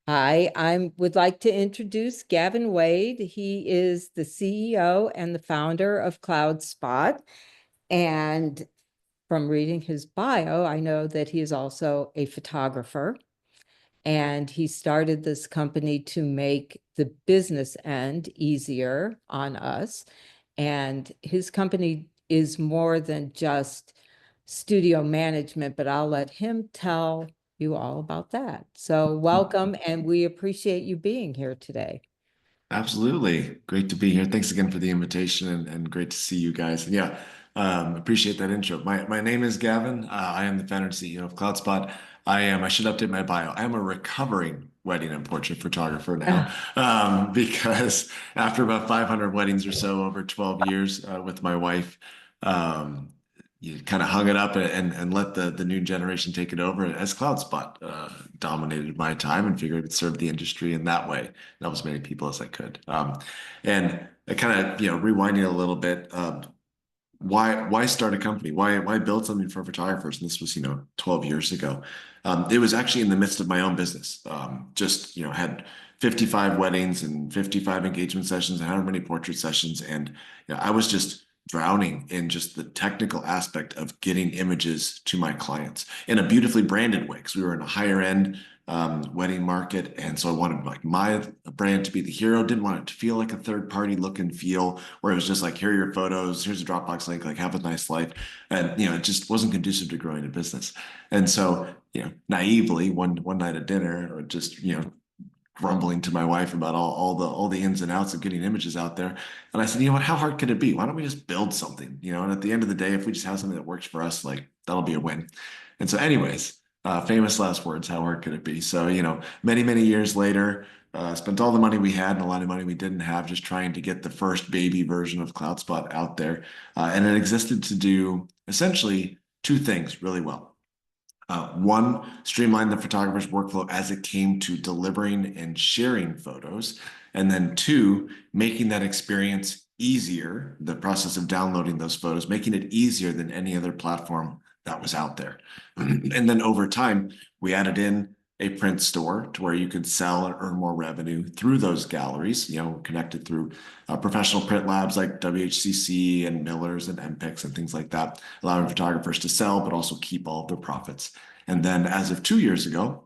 Hi, I would like to introduce Gavin Wade. He is the CEO and the founder of Cloudspot. And from reading his bio, I know that he is also a photographer. And he started this company to make the business end easier on us. And his company is more than just studio management, but I'll let him tell you all about that. So welcome, and we appreciate you being here today. Absolutely. Great to be here. Thanks again for the invitation and great to see you guys. And yeah, appreciate that intro. My name is Gavin. I am the founder and CEO of Cloudspot. I should update my bio. I am a recovering wedding and portrait photographer now, because after about 500 weddings or so over 12 years with my wife, um, you kind of hung it up and let the new generation take it over as Cloudspot dominated my time and figured it served the industry in that way, help as many people as I could. And I kind of, rewinding a little bit, why start a company? Why build something for photographers? And this was, 12 years ago. It was actually in the midst of my own business. Just, had 55 weddings and 55 engagement sessions and however many portrait sessions. And I was just drowning in just the technical aspect of getting images to my clients in a beautifully branded way because we were in a higher end wedding market. And so I wanted like my brand to be the hero. Didn't want it to feel like a third party look and feel where it was just like, here are your photos, here's a Dropbox link, like have a nice life. And it just wasn't conducive to growing a business. And so, naively one night at dinner or just, grumbling to my wife about all the ins and outs of getting images out there. And I said, you know what, how hard could it be? Why don't we just build something? And at the end of the day, if we just have something that works for us, like that'll be a win. And so, anyways, famous last words, how hard could it be? So, many years later, spent all the money we had and a lot of money we didn't have just trying to get the first baby version of Cloudspot out there. And it existed to do essentially two things really well. One, streamline the photographer's workflow as it came to delivering and sharing photos. And then two, making that experience easier, the process of downloading those photos, making it easier than any other platform that was out there. And then over time, we added in a print store to where you could sell and earn more revenue through those galleries, connected through professional print labs like WHCC and Miller's and MPIX and things like that, allowing photographers to sell, but also keep all of their profits. And then as of 2 years ago,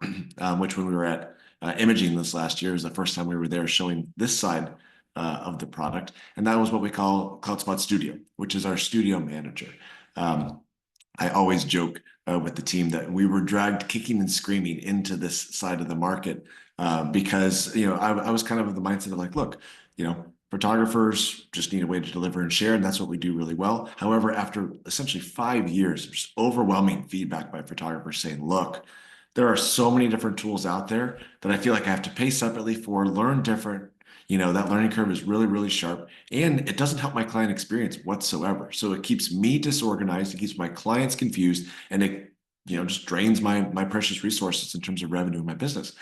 which when we were at imaging this last year is the first time we were there showing this side of the product. And that was what we call Cloudspot Studio, which is our studio manager. I always joke with the team that we were dragged kicking and screaming into this side of the market because I was kind of the mindset of like, look, photographers just need a way to deliver and share, and that's what we do really well. However, after essentially 5 years, there's overwhelming feedback by photographers saying, look, there are so many different tools out there that I feel like I have to pay separately for, learn different. That learning curve is really, really sharp, and it doesn't help my client experience whatsoever. So it keeps me disorganized, it keeps my clients confused, and it, just drains my precious resources in terms of revenue in my business.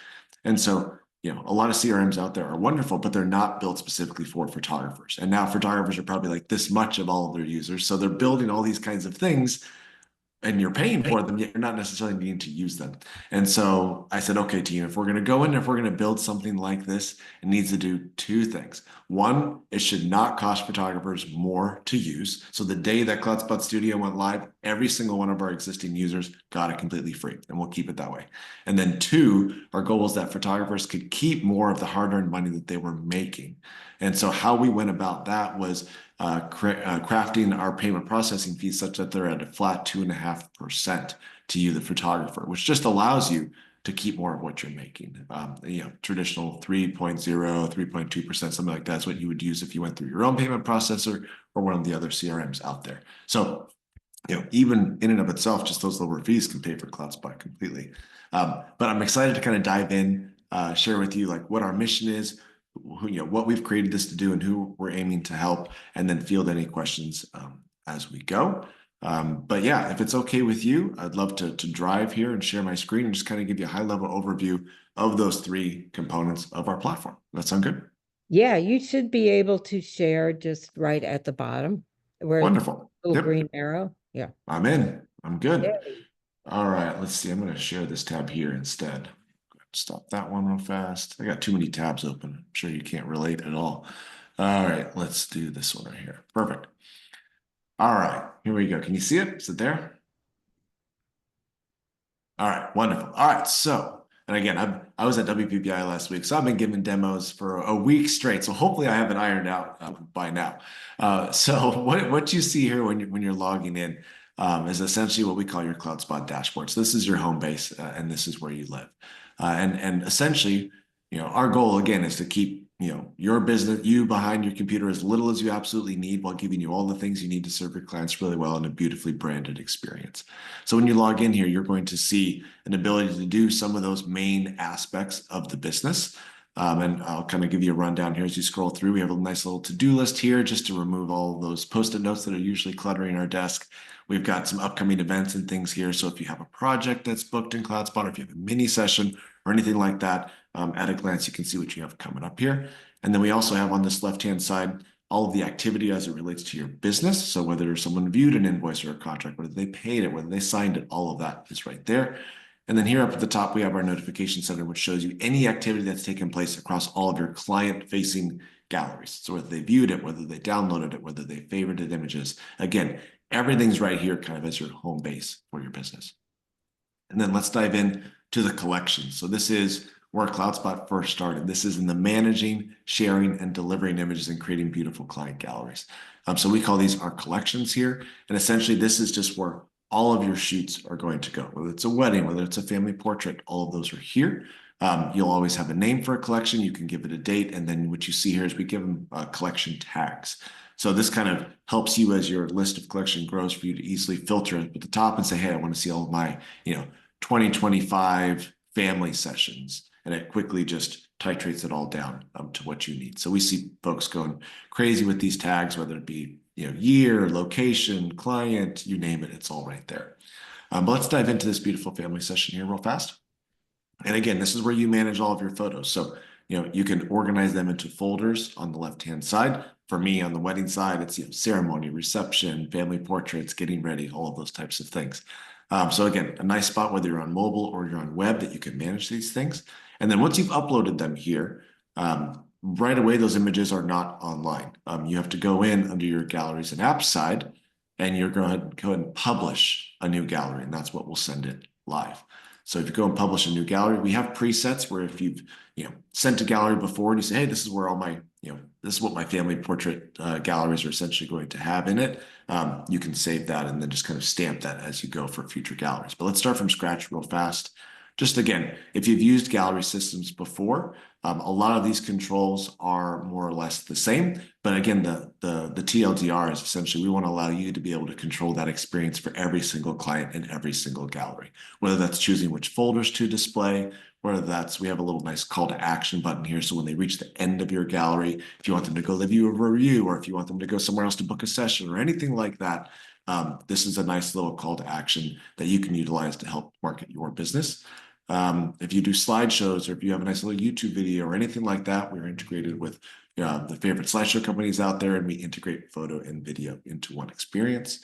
And so, a lot of CRMs out there are wonderful, but they're not built specifically for photographers. And now photographers are probably like this much of all of their users. So they're building all these kinds of things and you're paying for them, yet you're not necessarily needing to use them. And so I said, okay, team, if we're going to go in, if we're going to build something like this, it needs to do two things. One, it should not cost photographers more to use. So the day that Cloudspot Studio went live, every single one of our existing users got it completely free, and we'll keep it that way. And then two, our goal was that photographers could keep more of the hard-earned money that they were making. And so how we went about that was crafting our payment processing fees such that they're at a flat 2.5% to you, the photographer, which just allows you to keep more of what you're making. Traditional 3.0, 3.2%, something like that's what you would use if you went through your own payment processor or one of the other CRMs out there. So, even in and of itself, just those lower fees can pay for Cloudspot completely. But I'm excited to kind of dive in, share with you like what our mission is, what we've created this to do and who we're aiming to help, and then field any questions as we go. But yeah, if it's okay with you, I'd love to drive here and share my screen and just kind of give you a high level overview of those three components of our platform. That sound good? Yeah, you should be able to share just right at the bottom where the Wonderful. little Yep, green arrow. Yeah. I'm in. I'm good. Yay. All right, let's see. I'm going to share this tab here instead. stop that one real fast. I got too many tabs open. I'm sure you can't relate at all. All right, let's do this one right here. Perfect. All right, here we go. Can you see it? Is it there? All right, wonderful. All right, so, and again, I was at WPPI last week, so I've been giving demos for a week straight. So hopefully I have it ironed out by now. So what you see here when you're logging in is essentially what we call your Cloudspot dashboard. So this is your home base, and this is where you live. And essentially, our goal again is to keep your business, you behind your computer as little as you absolutely need while giving you all the things you need to serve your clients really well in a beautifully branded experience. So when you log in here, you're going to see an ability to do some of those main aspects of the business. And I'll kind of give you a rundown here as you scroll through. We have a nice little to-do list here just to remove all those post-it notes that are usually cluttering our desk. We've got some upcoming events and things here. So if you have a project that's booked in Cloudspot, or if you have a mini session or anything like that, at a glance, you can see what you have coming up here. And then we also have on this left-hand side, all of the activity as it relates to your business. So whether someone viewed an invoice or a contract, whether they paid it, whether they signed it, all of that is right there. And then here up at the top, we have our notification center, which shows you any activity that's taken place across all of your client-facing galleries. So whether they viewed it, whether they downloaded it, whether they favorited images. Again, everything's right here kind of as your home base for your business. And then let's dive in to the collection. So this is where Cloudspot first started. This is in the managing, sharing, and delivering images and creating beautiful client galleries. So we call these our collections here. And essentially, this is just where all of your shoots are going to go. Whether it's a wedding, whether it's a family portrait, all of those are here. You'll always have a name for a collection. You can give it a date. And then what you see here is we give them collection tags. So this kind of helps you as your list of collection grows for you to easily filter at the top and say, hey, I want to see all of my, 2025 family sessions. And it quickly just titrates it all down to what you need. So we see folks going crazy with these tags, whether it be year, location, client, you name it, it's all right there. But let's dive into this beautiful family session here real fast. And again, this is where you manage all of your photos. So you can organize them into folders on the left-hand side. For me, on the wedding side, it's ceremony, reception, family portraits, getting ready, all of those types of things. So again, a nice spot, whether you're on mobile or you're on web, that you can manage these things. And then once you've uploaded them here, right away, those images are not online. You have to go in under your galleries and apps side, and you're going to go ahead and publish a new gallery, and that's what will send it live. So if you go and publish a new gallery, we have presets where if you've sent a gallery before and you say, hey, this is where all my this is what my family portrait galleries are essentially going to have in it. You can save that and then just kind of stamp that as you go for future galleries. But let's start from scratch real fast. Just again, if you've used gallery systems before, a lot of these controls are more or less the same. But again, the TLDR is essentially we want to allow you to be able to control that experience for every single client in every single gallery, whether that's choosing which folders to display, whether that's we have a little nice call to action button here. So when they reach the end of your gallery, if you want them to go leave a review, or if you want them to go somewhere else to book a session or anything like that, this is a nice little call to action that you can utilize to help market your business. If you do slideshows or if you have a nice little YouTube video or anything like that, we're integrated with the favorite slideshow companies out there, and we integrate photo and video into one experience.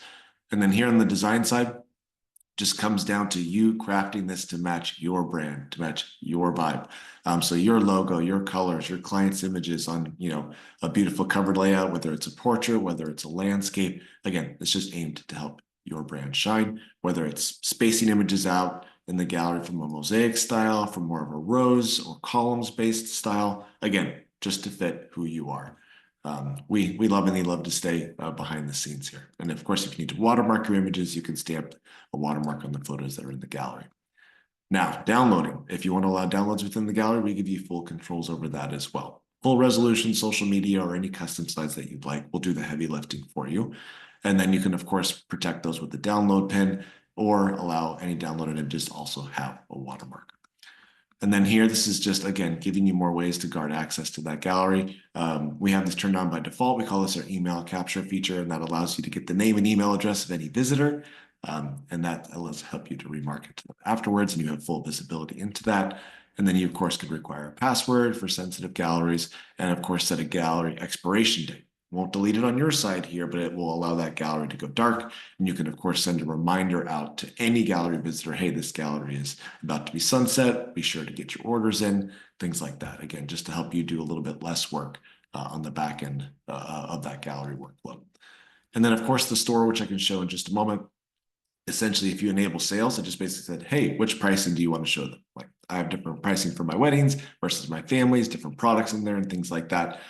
And then here on the design side, just comes down to you crafting this to match your brand, to match your vibe. So your logo, your colors, your client's images on, a beautiful cover layout, whether it's a portrait, whether it's a landscape. Again, it's just aimed to help your brand shine, whether it's spacing images out in the gallery from a mosaic style, from more of a rows or columns based style. Again, just to fit who you are. We love and they love to stay behind the scenes here. And of course, if you need to watermark your images, you can stamp a watermark on the photos that are in the gallery. Now, downloading. If you want to allow downloads within the gallery, we give you full controls over that as well. Full resolution, social media, or any custom slides that you'd like, we'll do the heavy lifting for you. And then you can, of course, protect those with the download pin or allow any downloaded images to also have a watermark. And then here, this is just, again, giving you more ways to guard access to that gallery. We have this turned on by default. We call this our email capture feature, and that allows you to get the name and email address of any visitor. And that allows help you to remarket to them afterwards, and you have full visibility into that. And then you, of course, could require a password for sensitive galleries, and of course, set a gallery expiration date. won't delete it on your side here, but it will allow that gallery to go dark. And you can, of course, send a reminder out to any gallery visitor, hey, this gallery is about to be sunset. Be sure to get your orders in, things like that. Again, just to help you do a little bit less work on the back end of that gallery workflow. And then, of course, the store, which I can show in just a moment. Essentially, if you enable sales, it just basically said, hey, which pricing do you want to show them? Like, I have different pricing for my weddings versus my families, different products in there and things like that.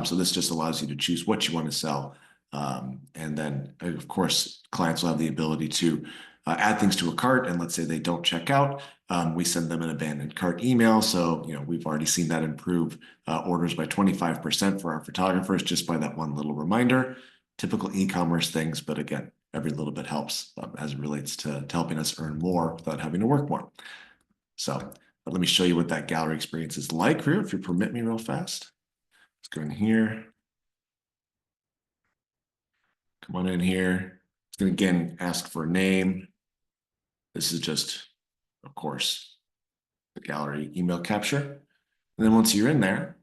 So this just allows you to choose what you want to sell. And then, of course, clients will have the ability to add things to a cart. And let's say they don't check out, we send them an abandoned cart email. So, we've already seen that improve orders by 25% for our photographers just by that one little reminder. Typical e-commerce things, but again, every little bit helps as it relates to helping us earn more without having to work more. So let me show you what that gallery experience is like here, if you permit me real fast. Let's go in here. Come on in here. It's going to again ask for a name. This is just, of course, the gallery email capture. And then once you're in there,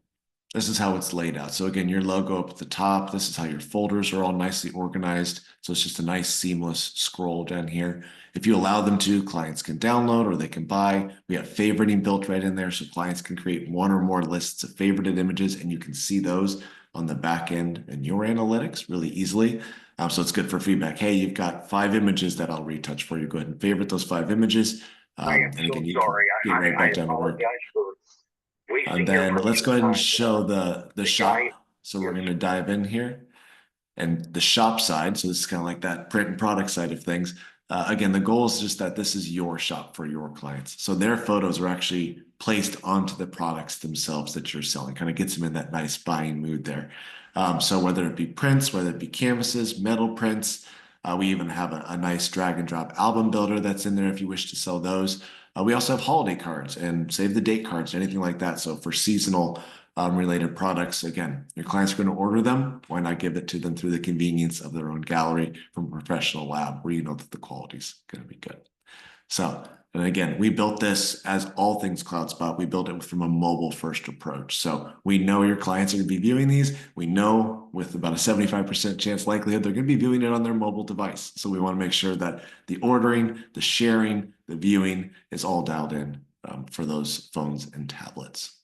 this is how it's laid out. So again, your logo up at the top, this is how your folders are all nicely organized. So it's just a nice seamless scroll down here. If you allow them to, clients can download or they can buy. We have favoriting built right in there. So clients can create one or more lists of favorited images and you can see those on the back end in your analytics really easily. So it's good for feedback. Hey, you've got 5 images that I'll retouch for you. Go ahead and favorite those 5 images. And again, you can get right back down to work. And then let's go ahead and show the shop. So we're going to dive in here and the shop side. So this is kind of like that print and product side of things. Again, the goal is just that this is your shop for your clients. So their photos are actually placed onto the products themselves that you're selling, kind of gets them in that nice buying mood there. So whether it be prints, whether it be canvases, metal prints, we even have a nice drag and drop album builder that's in there if you wish to sell those. We also have holiday cards and save the date cards, anything like that. So for seasonal related products, again, your clients are going to order them. Why not give it to them through the convenience of their own gallery from a professional lab where you know that the quality is going to be good. So, and again, we built this as all things Cloudspot. We built it from a mobile first approach. So we know your clients are going to be viewing these. We know with about a 75% chance likelihood, they're going to be viewing it on their mobile device. So we want to make sure that the ordering, the sharing, the viewing is all dialed in for those phones and tablets.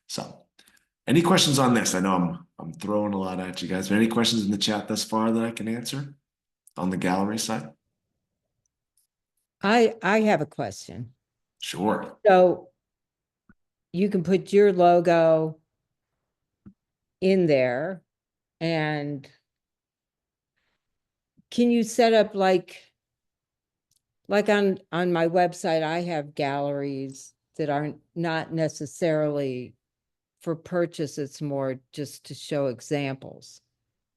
So any questions on this? I know I'm throwing a lot at you guys, but any questions in the chat thus far that I can answer on the gallery side? I have a question. Sure. So you can put your logo in there and can you set up like on my website, I have galleries that aren't not necessarily for purchase, it's more just to show examples.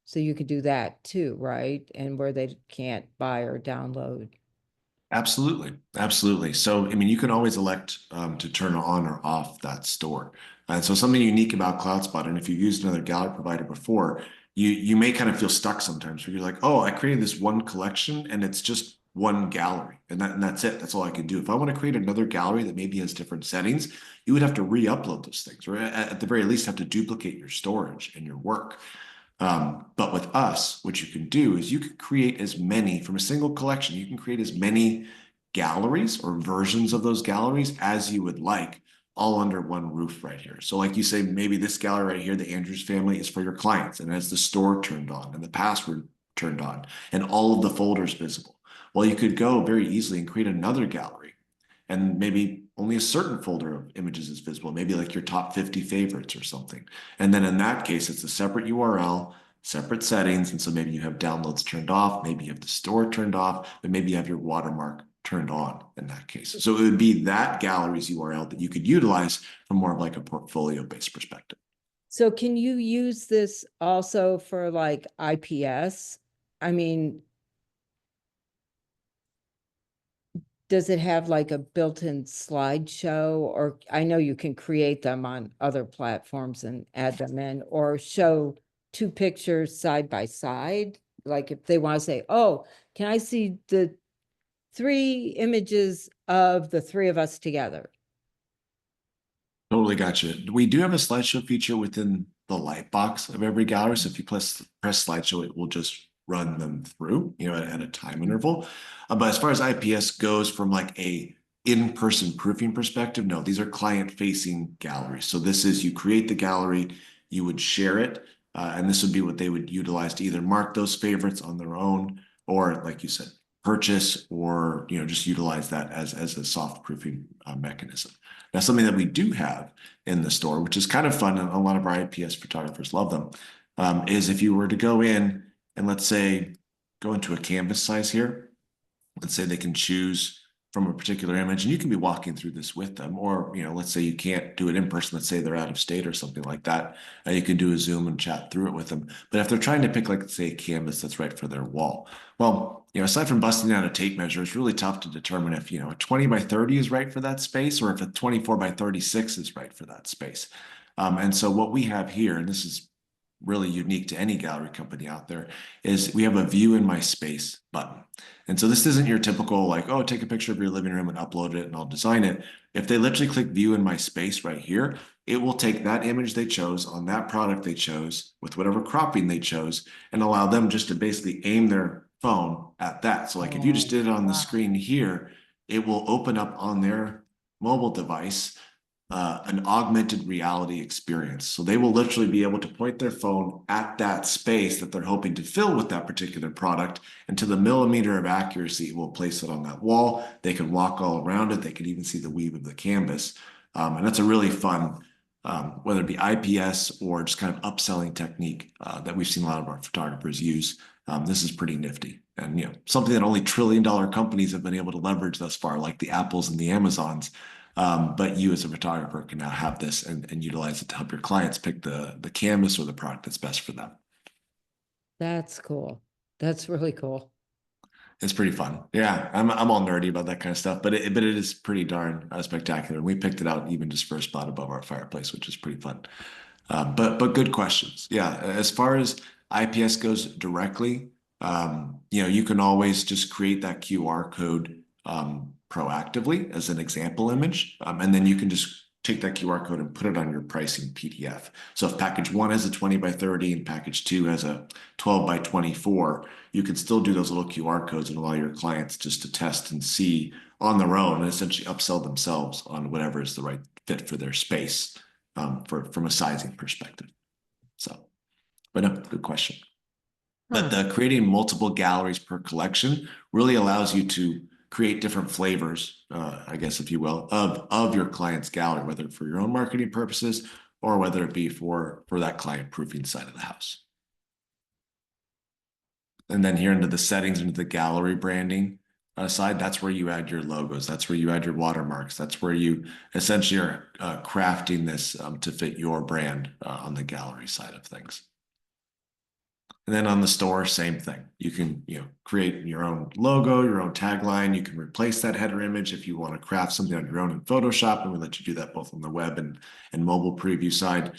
So you could do that too, right? And where they can't buy or download. Absolutely. Absolutely. So, I mean, you can always elect to turn on or off that store. And so something unique about Cloudspot, and if you've used another gallery provider before, you may kind of feel stuck sometimes where you're like, oh, I created this one collection and it's just one gallery and that's it. That's all I can do. If I want to create another gallery that maybe has different settings, you would have to re-upload those things, or at the very least have to duplicate your storage and your work. But with us, what you can do is you can create as many from a single collection. You can create as many galleries or versions of those galleries as you would like, all under one roof right here. So like you say, maybe this gallery right here, the Andrews family, is for your clients and has the store turned on and the password turned on and all of the folders visible. Well, you could go very easily and create another gallery and maybe only a certain folder of images is visible, maybe like your top 50 favorites or something. And then in that case, it's a separate URL, separate settings. And so maybe you have downloads turned off, maybe you have the store turned off, but maybe you have your watermark turned on in that case. So it would be that gallery's URL that you could utilize from more of like a portfolio-based perspective. So can you use this also for like IPS? I mean, does it have like a built-in slideshow? Or I know you can create them on other platforms and add them in, or show 2 pictures side by side? Like if they want to say, oh, can I see the 3 images of the 3 of us together? Totally gotcha. We do have a slideshow feature within the light box of every gallery. So if you press slideshow, it will just run them through, at a time interval. But as far as IPS goes from like a in-person proofing perspective, no, these are client-facing galleries. So this is, you create the gallery, you would share it, and this would be what they would utilize to either mark those favorites on their own, or like you said, purchase, or just utilize that as a soft proofing mechanism. Now, something that we do have in the store, which is kind of fun, and a lot of our IPS photographers love them, is if you were to go in and let's say go into a canvas size here, let's say they can choose from a particular image, and you can be walking through this with them, or let's say you can't do it in person, let's say they're out of state or something like that, you can do a Zoom and chat through it with them. But if they're trying to pick, like, say, a canvas that's right for their wall, well, aside from busting out a tape measure, it's really tough to determine if a 20 by 30 is right for that space, or if a 24 by 36 is right for that space. And so what we have here, and this is really unique to any gallery company out there, is we have a view in my space button. And so this isn't your typical, like, oh, take a picture of your living room and upload it and I'll design it. If they literally click view in my space right here, it will take that image they chose on that product they chose with whatever cropping they chose, and allow them just to basically aim their phone at that. So like if you just did it on the screen here, it will open up on their mobile device an augmented reality experience. So they will literally be able to point their phone at that space that they're hoping to fill with that particular product, and to the millimeter of accuracy, it will place it on that wall. They can walk all around it. They can even see the weave of the canvas. And that's a really fun, whether it be IPS or just kind of upselling technique that we've seen a lot of our photographers use. This is pretty nifty, and something that only trillion-dollar companies have been able to leverage thus far, like the Apples and the Amazons. But you as a photographer can now have this and utilize it to help your clients pick the canvas or the product that's best for them. That's cool. That's really cool. It's pretty fun. Yeah, I'm all nerdy about that kind of stuff, but it is pretty darn spectacular. And we picked it out even just for a spot above our fireplace, which is pretty fun. But good questions. Yeah, as far as IPS goes directly, you can always just create that QR code proactively as an example image, and then you can just take that QR code and put it on your pricing PDF. So if package 1 has a 20 by 30 and package 2 has a 12 by 24, you can still do those little QR codes and allow your clients just to test and see on their own, and essentially upsell themselves on whatever is the right fit for their space, from a sizing perspective. So, but no, good question. But creating multiple galleries per collection really allows you to create different flavors, I guess, if you will, of your client's gallery, whether for your own marketing purposes or whether it be for that client proofing side of the house. And then here into the settings, into the gallery branding side, that's where you add your logos. That's where you add your watermarks. That's where you essentially are crafting this to fit your brand on the gallery side of things. And then on the store, same thing. You can, create your own logo, your own tagline. You can replace that header image if you want to craft something on your own in Photoshop, and we let you do that both on the web and mobile preview side,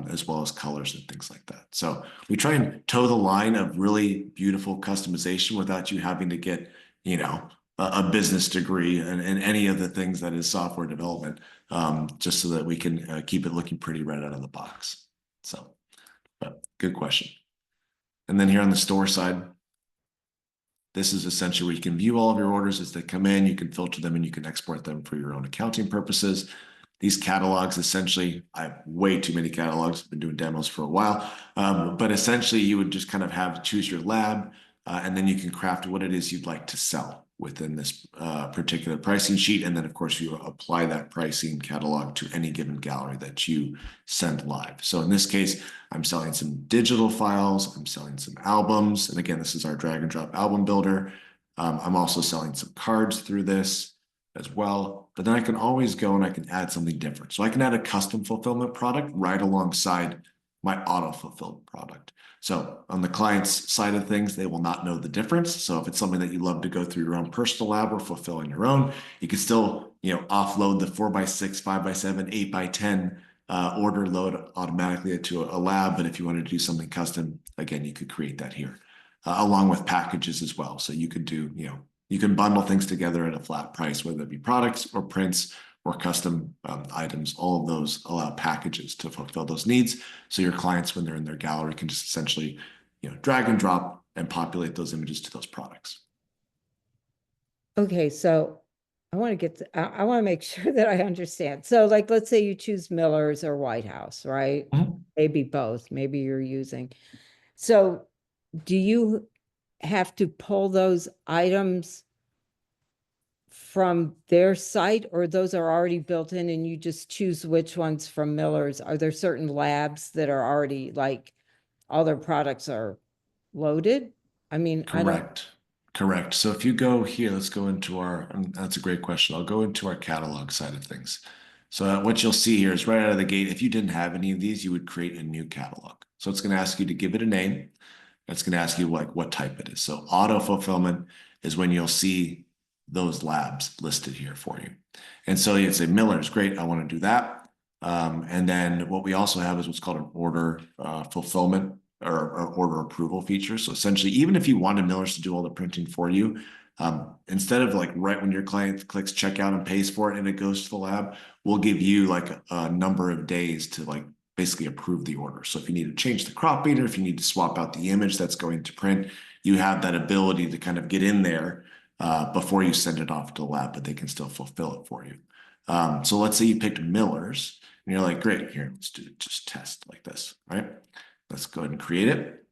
as well as colors and things like that. So we try and toe the line of really beautiful customization without you having to get, a business degree and any of the things that is software development, just so that we can keep it looking pretty right out of the box. So, but good question. And then here on the store side, this is essentially where you can view all of your orders as they come in. You can filter them and you can export them for your own accounting purposes. These catalogs, essentially, I have way too many catalogs. I've been doing demos for a while. But essentially, you would just kind of have to choose your lab, and then you can craft what it is you'd like to sell within this particular pricing sheet. And then, of course, you apply that pricing catalog to any given gallery that you send live. So in this case, I'm selling some digital files. I'm selling some albums. And again, this is our drag and drop album builder. I'm also selling some cards through this as well. But then I can always go and I can add something different. So I can add a custom fulfillment product right alongside my auto fulfilled product. So on the client's side of things, they will not know the difference. So if it's something that you love to go through your own personal lab or fulfill on your own, you can still, offload the 4x6, 5x7, 8x10 order load automatically to a lab. But if you wanted to do something custom, again, you could create that here, along with packages as well. So you could do, you can bundle things together at a flat price, whether it be products or prints or custom items, all of those allow packages to fulfill those needs. So your clients, when they're in their gallery, can just essentially, drag and drop and populate those images to those products. Okay, so I want to I want to make sure that I understand. So like, let's say you choose Miller's or White House, right? Mhm. Maybe both, maybe you're using. So do you have to pull those items from their site, or those are already built in and you just choose which ones from Miller's? Are there certain labs that are already like all their products are loaded? I mean, I don't. Correct. Correct. So if you go here, let's go into our, that's a great question. I'll go into our catalog side of things. So what you'll see here is right out of the gate, if you didn't have any of these, you would create a new catalog. So it's going to ask you to give it a name. It's going to ask you like what type it is. So auto fulfillment is when you'll see those labs listed here for you. And so you'd say Miller's, great, I want to do that. And then what we also have is what's called an order fulfillment or order approval feature. So essentially, even if you wanted Miller's to do all the printing for you, instead of like right when your client clicks checkout and pays for it and it goes to the lab, we'll give you like a number of days to like basically approve the order. So if you need to change the cropping or if you need to swap out the image that's going to print, you have that ability to kind of get in there before you send it off to the lab, but they can still fulfill it for you. So let's say you picked Miller's and you're like, great, here, let's do just test like this, right? Let's go ahead and create it.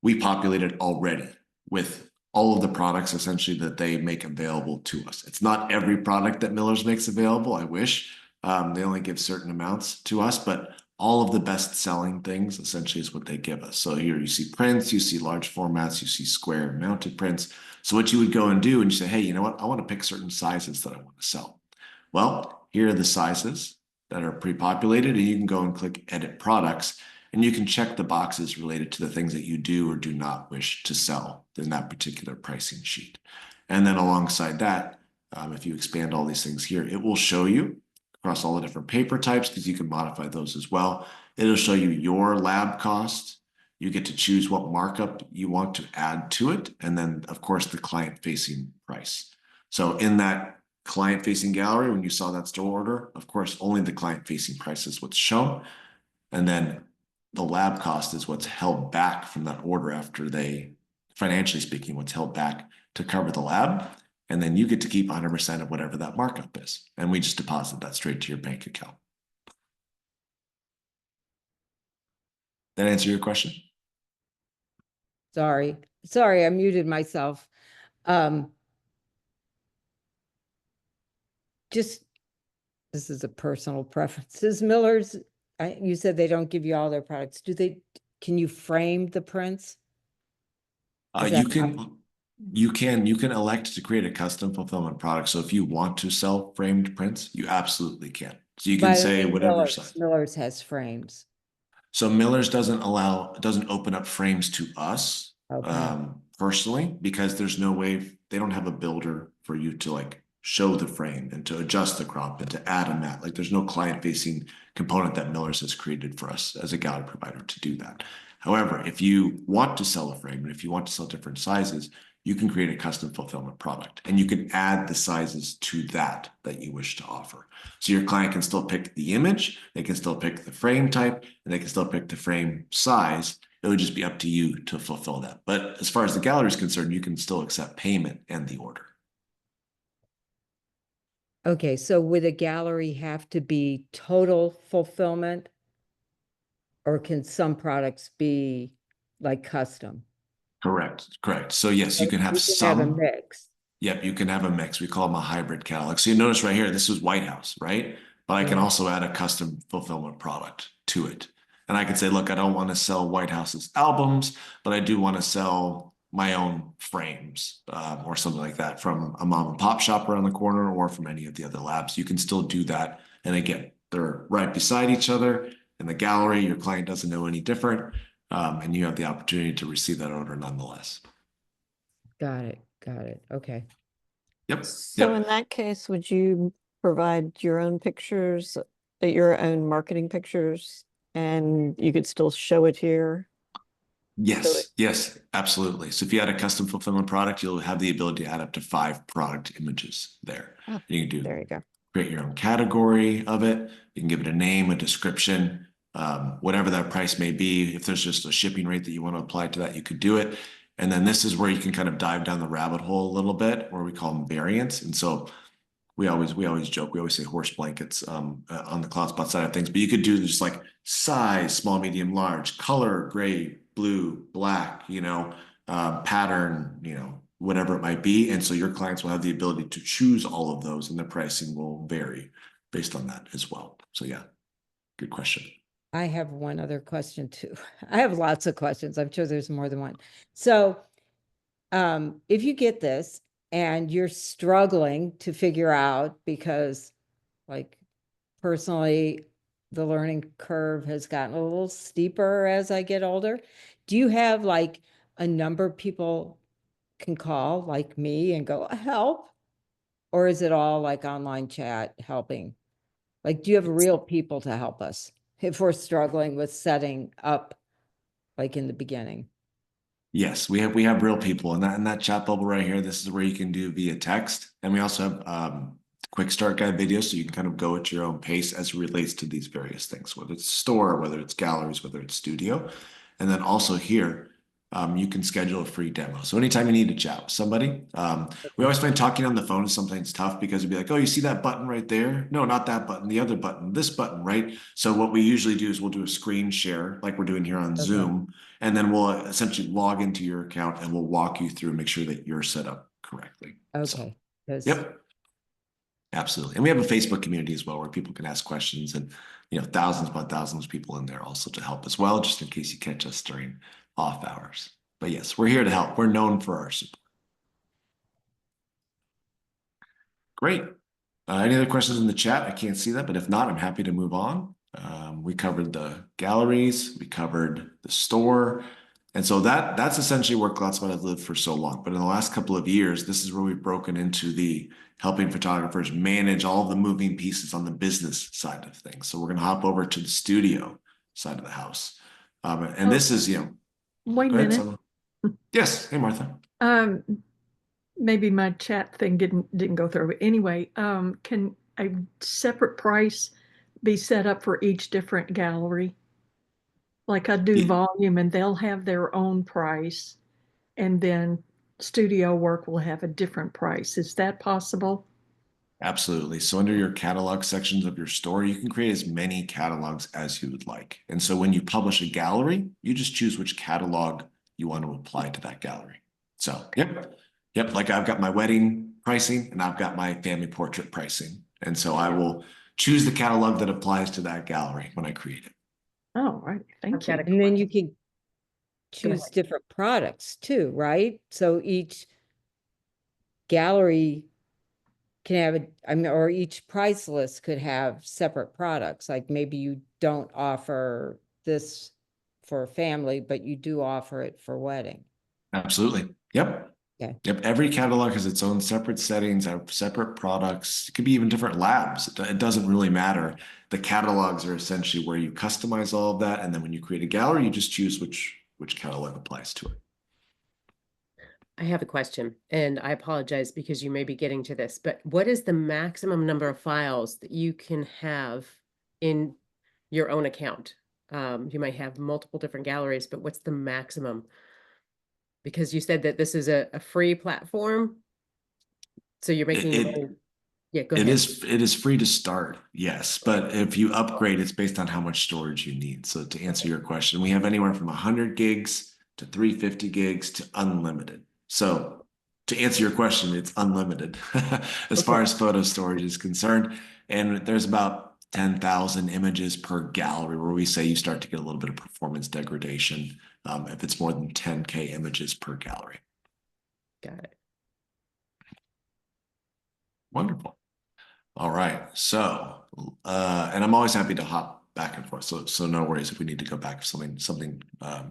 We populated already with all of the products essentially that they make available to us. It's not every product that Miller's makes available. I wish they only give certain amounts to us, but all of the best selling things essentially is what they give us. So here you see prints, you see large formats, you see square mounted prints. So what you would go and do and you say, hey, you know what? I want to pick certain sizes that I want to sell. Well, here are the sizes that are pre-populated and you can go and click edit products and you can check the boxes related to the things that you do or do not wish to sell in that particular pricing sheet. And then alongside that, if you expand all these things here, it will show you across all the different paper types because you can modify those as well. It'll show you your lab cost. You get to choose what markup you want to add to it. And then, of course, the client-facing price. So in that client-facing gallery, when you saw that store order, of course, only the client-facing price is what's shown. And then the lab cost is what's held back from that order after they, financially speaking, what's held back to cover the lab. And then you get to keep 100% of whatever that markup is. And we just deposit that straight to your bank account. That answer your question? Sorry, I muted myself. Just, this is a personal preference. Is Miller's, you said they don't give you all their products. Can you frame the prints? You can elect to create a custom fulfillment product. So if you want to sell framed prints, you absolutely can. So you can But I say mean, whatever size. Miller's has frames. So Miller's doesn't open up frames to us Okay. personally because there's no way they don't have a builder for you to like show the frame and to adjust the crop and to add a mat. Like there's no client facing component that Miller's has created for us as a gallery provider to do that. However, if you want to sell a frame and if you want to sell different sizes, you can create a custom fulfillment product and you can add the sizes to that you wish to offer. So your client can still pick the image, they can still pick the frame type, and they can still pick the frame size. It would just be up to you to fulfill that. But as far as the gallery is concerned, you can still accept payment and the order. Okay, so would a gallery have to be total fulfillment? Or can some products be like custom? Correct. Correct. So yes, you can have You can have a some. mix. Yep, you can have a mix. We call them a hybrid catalog. So you notice right here, this is White House, right? But I can Yeah. also add a custom fulfillment product to it. And I could say, look, I don't want to sell White House's albums, but I do want to sell my own frames or something like that from a mom and pop shop around the corner or from any of the other labs. You can still do that. And again, they're right beside each other in the gallery. Your client doesn't know any different. And you have the opportunity to receive that order nonetheless. Got it. Got it. Okay. Yep. So in Yep. that case, would you provide your own pictures, your own marketing pictures, and you could still show it here? Yes, yes, absolutely. So if you had a custom fulfillment product, you'll have the ability to add up to 5 product images there. Oh, You can do there you go. create your own category of it. You can give it a name, a description, whatever that price may be. If there's just a shipping rate that you want to apply to that, you could do it. And then this is where you can kind of dive down the rabbit hole a little bit, where we call them variants. And so we always joke, we always say horse blankets on the Cloudspot side of things, but you could do just like size, small, medium, large, color, gray, blue, black, pattern, whatever it might be. And so your clients will have the ability to choose all of those, and the pricing will vary based on that as well. So yeah, good question. I have one other question too. I have lots of questions. I'm sure there's more than one. So, if you get this and you're struggling to figure out because like personally, the learning curve has gotten a little steeper as I get older. Do you have like a number people can call like me and go, help? Or is it all like online chat helping? Like, do you have real people to help us if we're struggling with setting up like in the beginning? Yes, we have real people, and that chat bubble right here. This is where you can do via text, and we also have quick start guide videos, so you can kind of go at your own pace as it relates to these various things, whether it's store, whether it's galleries, whether it's studio, and then also here. You can schedule a free demo. So anytime you need to chat with somebody, we always find talking on the phone is sometimes tough because it'd be like, oh, you see that button right there? No, not that button, the other button, this button, right? So what we usually do is we'll do a screen share like we're doing here on Okay. Zoom, and then we'll essentially log into your account and we'll walk you through and make sure that you're set up correctly. So, Okay. 'Cause- yep, absolutely. And we have a Facebook community as well where people can ask questions, and thousands upon thousands of people in there also to help as well, just in case you catch us during off hours. But yes, we're here to help. We're known for our support. Great. Any other questions in the chat? I can't see that, but if not, I'm happy to move on. We covered the galleries, we covered the store. And so that's essentially where Cloudspot has lived for so long. But in the last couple of years, this is where we've broken into the helping photographers manage all the moving pieces on the business side of things. So we're going to hop over to the studio side of the house. And this is, Wait a go ahead, minute. someone. Yes. Hey, Martha. Maybe my chat thing didn't go through. But anyway, can a separate price be set up for each different gallery? Like I do Yeah. volume and they'll have their own price, and then studio work will have a different price. Is that possible? Absolutely. So under your catalog sections of your store, you can create as many catalogs as you would like. And so when you publish a gallery, you just choose which catalog you want to apply to that gallery. So, yep. Yep. Like I've got my wedding pricing and I've got my family portrait pricing. And so I will choose the catalog that applies to that gallery when I create it. Oh, right. Thank you. And then you can choose different products too, right? So each gallery can have or each price list could have separate products. Like maybe you don't offer this for a family, but you do offer it for wedding. Absolutely. Yep. Okay. Yep. Every catalog has its own separate settings, separate products. It could be even different labs. It doesn't really matter. The catalogs are essentially where you customize all of that. And then when you create a gallery, you just choose which catalog applies to it. I have a question, and I apologize because you may be getting to this, but what is the maximum number of files that you can have in your own account? You might have multiple different galleries, but what's the maximum? Because you said that this is a free platform, so you're making yeah, go ahead. It is free to start, yes, but if you upgrade, it's based on how much storage you need. So to answer your question, we have anywhere from 100 gigs to 350 gigs to unlimited. So to answer your question, it's unlimited as far as photo storage is concerned. And there's about 10,000 images per gallery, where we say you start to get a little bit of performance degradation if it's more than 10K images per gallery. Got it. Wonderful. All right. So, and I'm always happy to hop back and forth. So no worries if we need to go back if something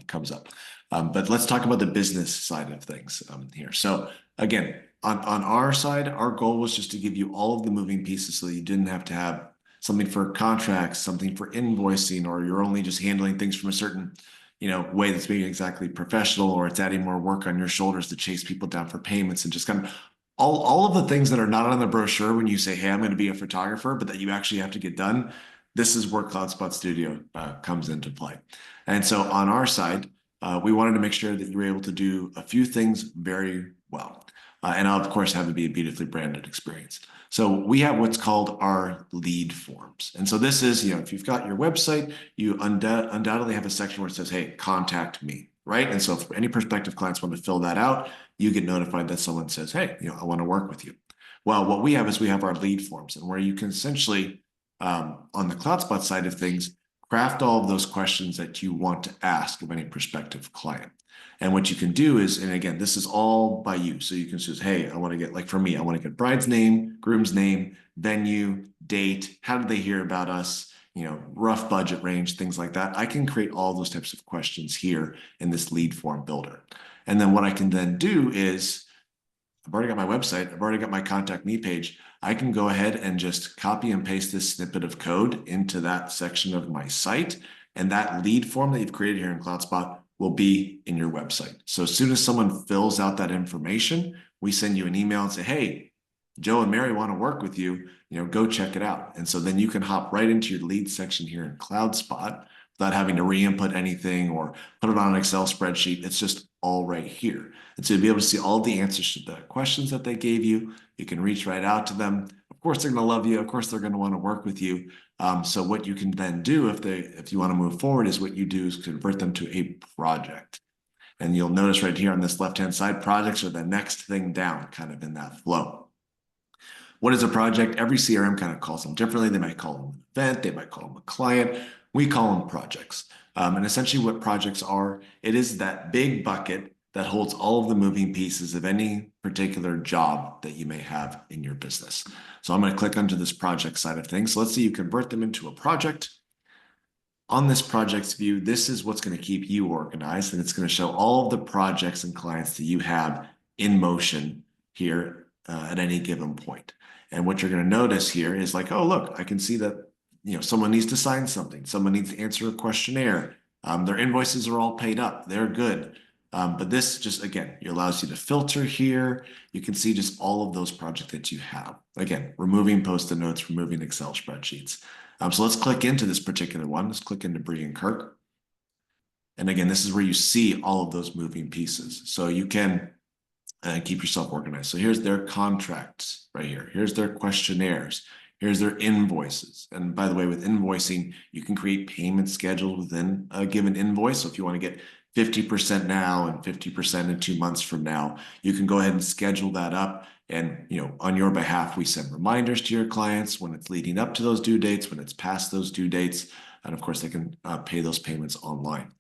comes up. But let's talk about the business side of things here. So again, on our side, our goal was just to give you all of the moving pieces so that you didn't have to have something for contracts, something for invoicing, or you're only just handling things from a certain way that's being exactly professional, or it's adding more work on your shoulders to chase people down for payments and just kind of all of the things that are not on the brochure when you say, hey, I'm going to be a photographer, but that you actually have to get done. This is where Cloudspot Studio comes into play. And so on our side, we wanted to make sure that you were able to do a few things very well. And of course, have it be a beautifully branded experience. So we have what's called our lead forms. And so this is, if you've got your website, you undoubtedly have a section where it says, hey, contact me, right? And so if any prospective clients want to fill that out, you get notified that someone says, hey, I want to work with you. Well, what we have is we have our lead forms, and where you can essentially, on the Cloudspot side of things, craft all of those questions that you want to ask of any prospective client. And what you can do is, and again, this is all by you. So you can say, hey, I want to get, like for me, I want to get bride's name, groom's name, venue, date, how did they hear about us, rough budget range, things like that. I can create all those types of questions here in this lead form builder. And then what I can then do is, I've already got my website, I've already got my contact me page. I can go ahead and just copy and paste this snippet of code into that section of my site. And that lead form that you've created here in Cloudspot will be in your website. So as soon as someone fills out that information, we send you an email and say, hey, Joe and Mary want to work with you, go check it out. And so then you can hop right into your lead section here in Cloudspot without having to re-input anything or put it on an Excel spreadsheet. It's just all right here. And so you'll be able to see all the answers to the questions that they gave you. You can reach right out to them. Of course, they're going to love you. Of course, they're going to want to work with you. So what you can then do if you want to move forward is what you do is convert them to a project. And you'll notice right here on this left-hand side, projects are the next thing down kind of in that flow. What is a project? Every CRM kind of calls them differently. They might call them an event. They might call them a client. We call them projects. And essentially what projects are, it is that big bucket that holds all of the moving pieces of any particular job that you may have in your business. So I'm going to click onto this project side of things. So let's say you convert them into a project. On this projects view, this is what's going to keep you organized, and it's going to show all of the projects and clients that you have in motion here at any given point. And what you're going to notice here is like, oh, look, I can see that someone needs to sign something. Someone needs to answer a questionnaire. Their invoices are all paid up. They're good. But this just, again, allows you to filter here. You can see just all of those projects that you have. Again, removing Post-it notes, removing Excel spreadsheets. So let's click into this particular one. Let's click into Bree and Kirk. And again, this is where you see all of those moving pieces. So you can keep yourself organized. So here's their contracts right here. Here's their questionnaires. Here's their invoices. And by the way, with invoicing, you can create payment schedules within a given invoice. So if you want to get 50% now and 50% in 2 months from now, you can go ahead and schedule that up. And, on your behalf, we send reminders to your clients when it's leading up to those due dates, when it's past those due dates. And of course, they can pay those payments online.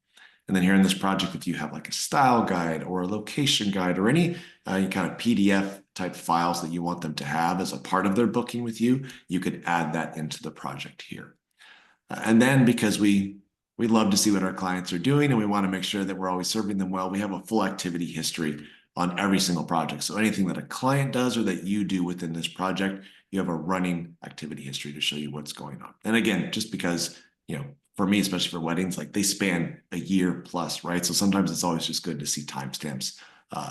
And then here in this project, if you have like a style guide or a location guide or any kind of PDF type files that you want them to have as a part of their booking with you, you could add that into the project here. And then because we love to see what our clients are doing and we want to make sure that we're always serving them well, we have a full activity history on every single project. So anything that a client does or that you do within this project, you have a running activity history to show you what's going on. And again, just because, for me, especially for weddings, like they span a year plus, right? So sometimes it's always just good to see timestamps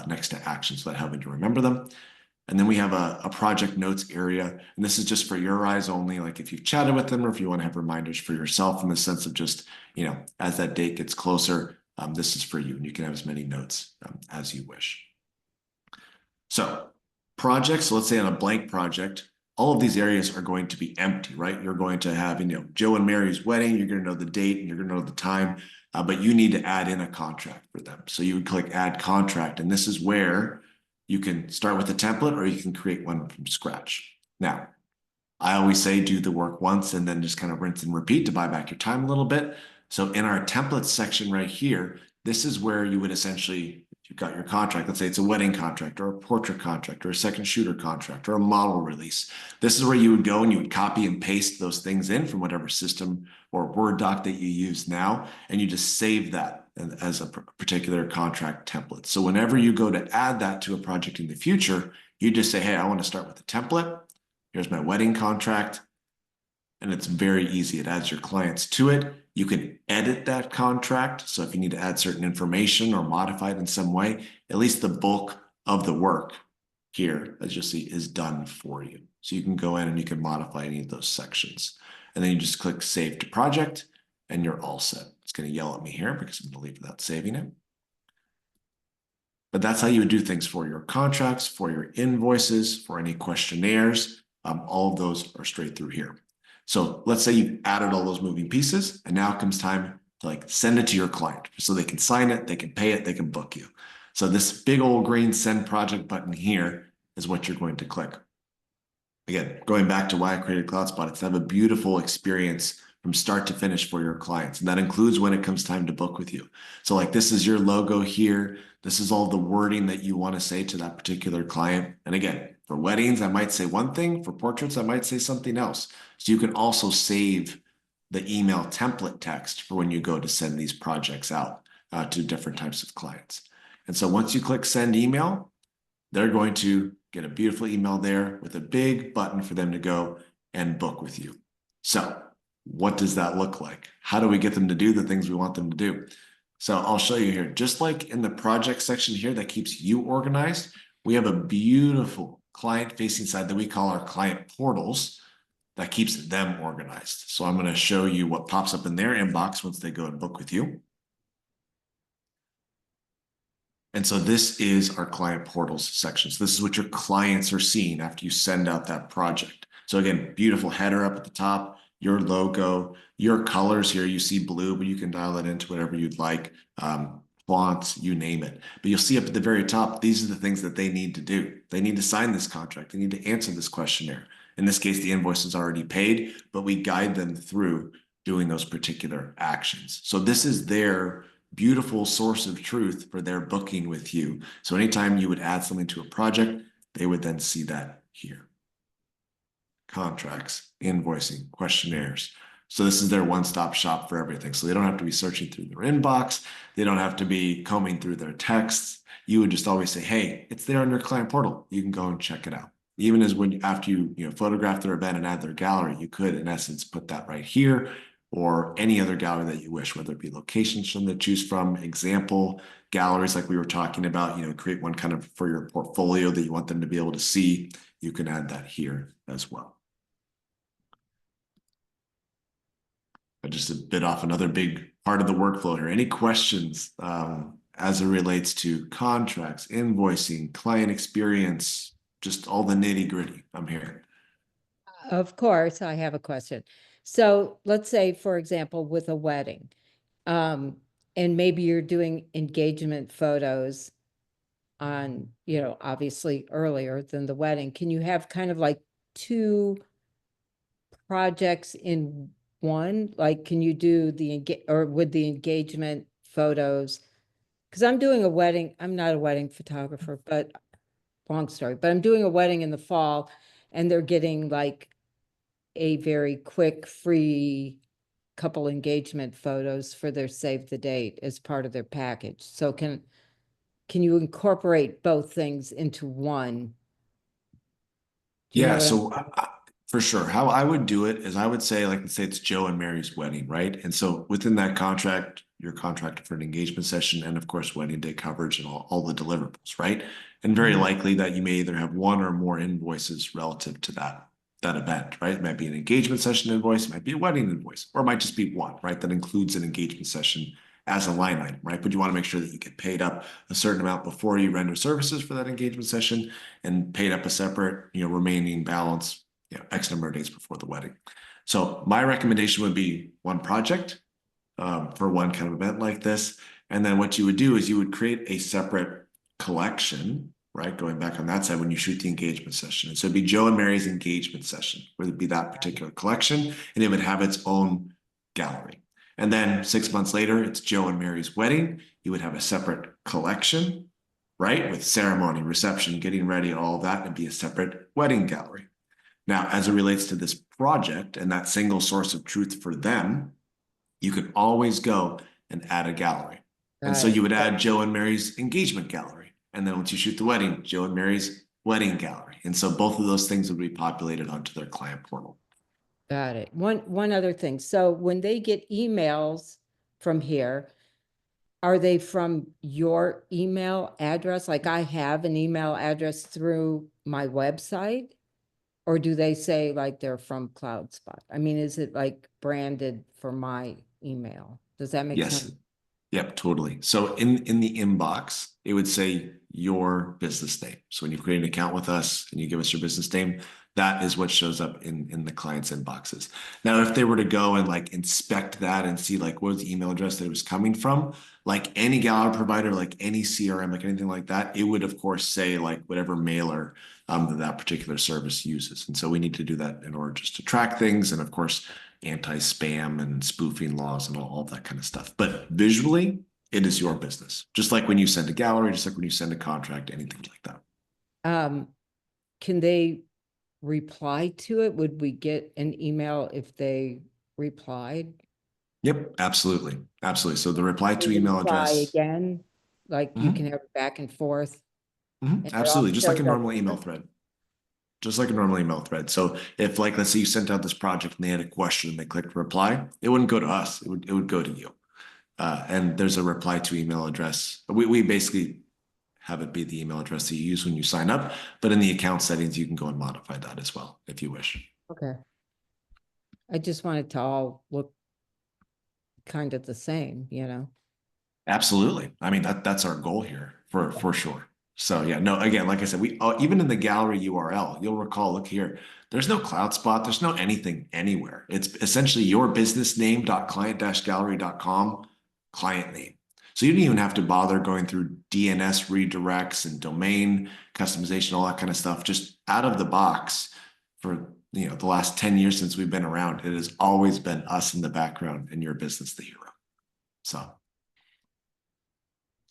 next to actions so that helping you remember them. And then we have a project notes area, and this is just for your eyes only. Like if you've chatted with them or if you want to have reminders for yourself in the sense of just, as that date gets closer, this is for you, and you can have as many notes as you wish. So projects, so let's say on a blank project, all of these areas are going to be empty, right? You're going to have, Joe and Mary's wedding, you're going to know the date and you're going to know the time, but you need to add in a contract for them. So you would click add contract, and this is where you can start with a template or you can create one from scratch. Now, I always say do the work once and then just kind of rinse and repeat to buy back your time a little bit. So in our templates section right here, this is where you would essentially, if you've got your contract, let's say it's a wedding contract or a portrait contract or a second shooter contract or a model release. This is where you would go and you would copy and paste those things in from whatever system or Word doc that you use now, and you just save that as a particular contract template. So whenever you go to add that to a project in the future, you just say, hey, I want to start with a template. Here's my wedding contract. and it's very easy. It adds your clients to it. You can edit that contract. So if you need to add certain information or modify it in some way, at least the bulk of the work here, as you'll see, is done for you. So you can go in and you can modify any of those sections. And then you just click Save to Project and you're all set. It's going to yell at me here because I'm going to leave without saving it. But that's how you would do things for your contracts, for your invoices, for any questionnaires. All of those are straight through here. So let's say you've added all those moving pieces, and now comes time to like send it to your client so they can sign it, they can pay it, they can book you. So this big old green Send Project button here is what you're going to click. Again, going back to why I created Cloudspot, it's to have a beautiful experience from start to finish for your clients. And that includes when it comes time to book with you. So like this is your logo here. This is all the wording that you want to say to that particular client. And again, for weddings, I might say one thing. For portraits, I might say something else. So you can also save the email template text for when you go to send these projects out to different types of clients. And so once you click send email, they're going to get a beautiful email there with a big button for them to go and book with you. So what does that look like? How do we get them to do the things we want them to do? So I'll show you here. Just like in the project section here that keeps you organized, we have a beautiful client-facing side that we call our client portals that keeps them organized. So I'm going to show you what pops up in their inbox once they go and book with you. And so this is our client portals section. So this is what your clients are seeing after you send out that project. So again, beautiful header up at the top, your logo, your colors here, you see blue, but you can dial that into whatever you'd like, fonts, you name it. But you'll see up at the very top, these are the things that they need to do. They need to sign this contract. They need to answer this questionnaire. In this case, the invoice is already paid, but we guide them through doing those particular actions. So this is their beautiful source of truth for their booking with you. So anytime you would add something to a project, they would then see that here. Contracts, invoicing, questionnaires. So this is their one-stop shop for everything. So they don't have to be searching through their inbox. They don't have to be combing through their texts. You would just always say, hey, it's there on your client portal. You can go and check it out. Even as when after you photograph their event and add their gallery, you could in essence put that right here or any other gallery that you wish, whether it be locations from to choose from, example galleries like we were talking about, create one kind of for your portfolio that you want them to be able to see. You can add that here as well. I just bit off another big part of the workflow here. Any questions as it relates to contracts, invoicing, client experience, just all the nitty gritty? I'm here. Of course, I have a question. So let's say, for example, with a wedding, and maybe you're doing engagement photos on, obviously earlier than the wedding. Can you have kind of like two projects in one? Like, can you do with the engagement photos? Because I'm doing a wedding. I'm not a wedding photographer, but long story, but I'm doing a wedding in the fall and they're getting like a very quick, free couple engagement photos for their save the date as part of their package. So can you incorporate both things into one? Do you know Yeah, what so for sure. How I would do it is I would say, like, let's say it's Joe and Mary's wedding, right? And so within that contract, you're contracted for an engagement session and of course, wedding day coverage and all the deliverables, right? And very likely that you may either have one or more invoices relative to that event, right? It might be an engagement session invoice, it might be a wedding invoice, or it might just be one, right? That includes an engagement session as a line item, right? But you want to make sure that you get paid up a certain amount before you render services for that engagement session and paid up a separate, remaining balance, X number of days before the wedding. So my recommendation would be one project for one kind of event like this. And then what you would do is you would create a separate collection, right? Going back on that side when you shoot the engagement session. And so it'd be Joe and Mary's engagement session, where it'd be that particular collection, and it would have its own gallery. And then 6 months later, it's Joe and Mary's wedding. You would have a separate collection, right? With ceremony, reception, getting ready, all that, and be a separate wedding gallery. Now, as it relates to this project and that single source of truth for them, you could always go and add a gallery. And so you would add Joe and Mary's engagement gallery. And then once you shoot the wedding, Joe and Mary's wedding gallery. And so both of those things would be populated onto their client portal. Got it. One other thing. So when they get emails from here, are they from your email address? Like I have an email address through my website? Or do they say like they're from Cloudspot? I mean, is it like branded for my email? Does that make Yes. sense? Yep, totally. So in the inbox, it would say your business name. So when you create an account with us and you give us your business name, that is what shows up in the client's inboxes. Now, if they were to go and like inspect that and see like what was the email address that it was coming from, like any gallery provider, like any CRM, like anything like that, it would of course say like whatever mailer that particular service uses. And so we need to do that in order just to track things. And of course, anti-spam and spoofing laws and all that kind of stuff. But visually, it is your business. Just like when you send a gallery, just like when you send a contract, anything like that. Can they reply to it? Would we get an email if they replied? Yep, absolutely. Absolutely. So the reply to They email reply address. again, like you Mhm. can have it back and forth. And it all Absolutely. Just like a shows up normal email here. thread. Just like a normal email thread. So if like, let's say you sent out this project and they had a question and they clicked reply, it wouldn't go to us. It would go to you. And there's a reply to email address. We basically have it be the email address that you use when you sign up, but in the account settings, you can go and modify that as well if you wish. Okay. I just wanted to all look kind of the same, you know? Absolutely. I mean, that's our goal here for sure. So yeah, no, again, like I said, we even in the gallery URL, you'll recall, look here, there's no Cloudspot, there's no anything anywhere. It's essentially your business name.client-gallery.com client name. So you don't even have to bother going through DNS redirects and domain customization, all that kind of stuff. Just out of the box for the last 10 years since we've been around, it has always been us in the background and your business the hero. So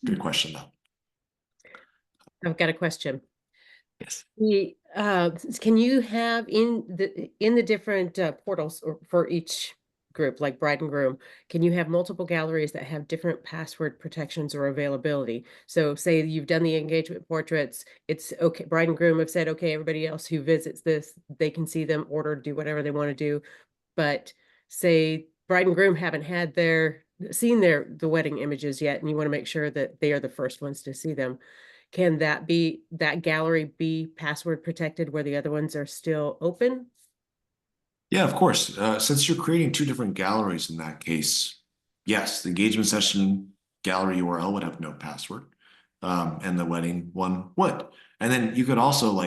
good question though. I've got a question. Yes. Can you have in the different portals or for each group, like bride and groom, can you have multiple galleries that have different password protections or availability? So say you've done the engagement portraits, it's okay, bride and groom have said, okay, everybody else who visits this, they can see them, order, do whatever they want to do. But say bride and groom haven't had seen the wedding images yet, and you want to make sure that they are the first ones to see them. Can that gallery be password protected where the other ones are still open? Yeah, of course. Since you're creating two different galleries in that case, yes, the engagement session gallery URL would have no password, and the wedding one would. And then you could also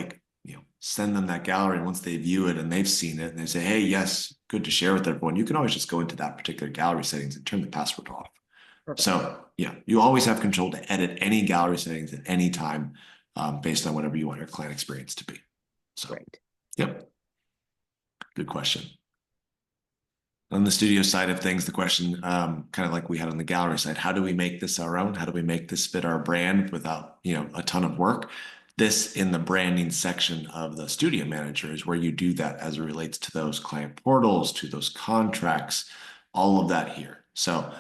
send them that gallery once they view it and they've seen it and they say, hey, yes, good to share with everyone. You can always just go into that particular gallery settings and turn the password off. Perfect. So yeah, you always have control to edit any gallery settings at any time based on whatever you want your client experience to be. So, Great. yep. Good question. On the studio side of things, the question, kind of like we had on the gallery side, how do we make this our own? How do we make this fit our brand without, a ton of work? This in the branding section of the studio manager is where you do that as it relates to those client portals, to those contracts, all of that here. So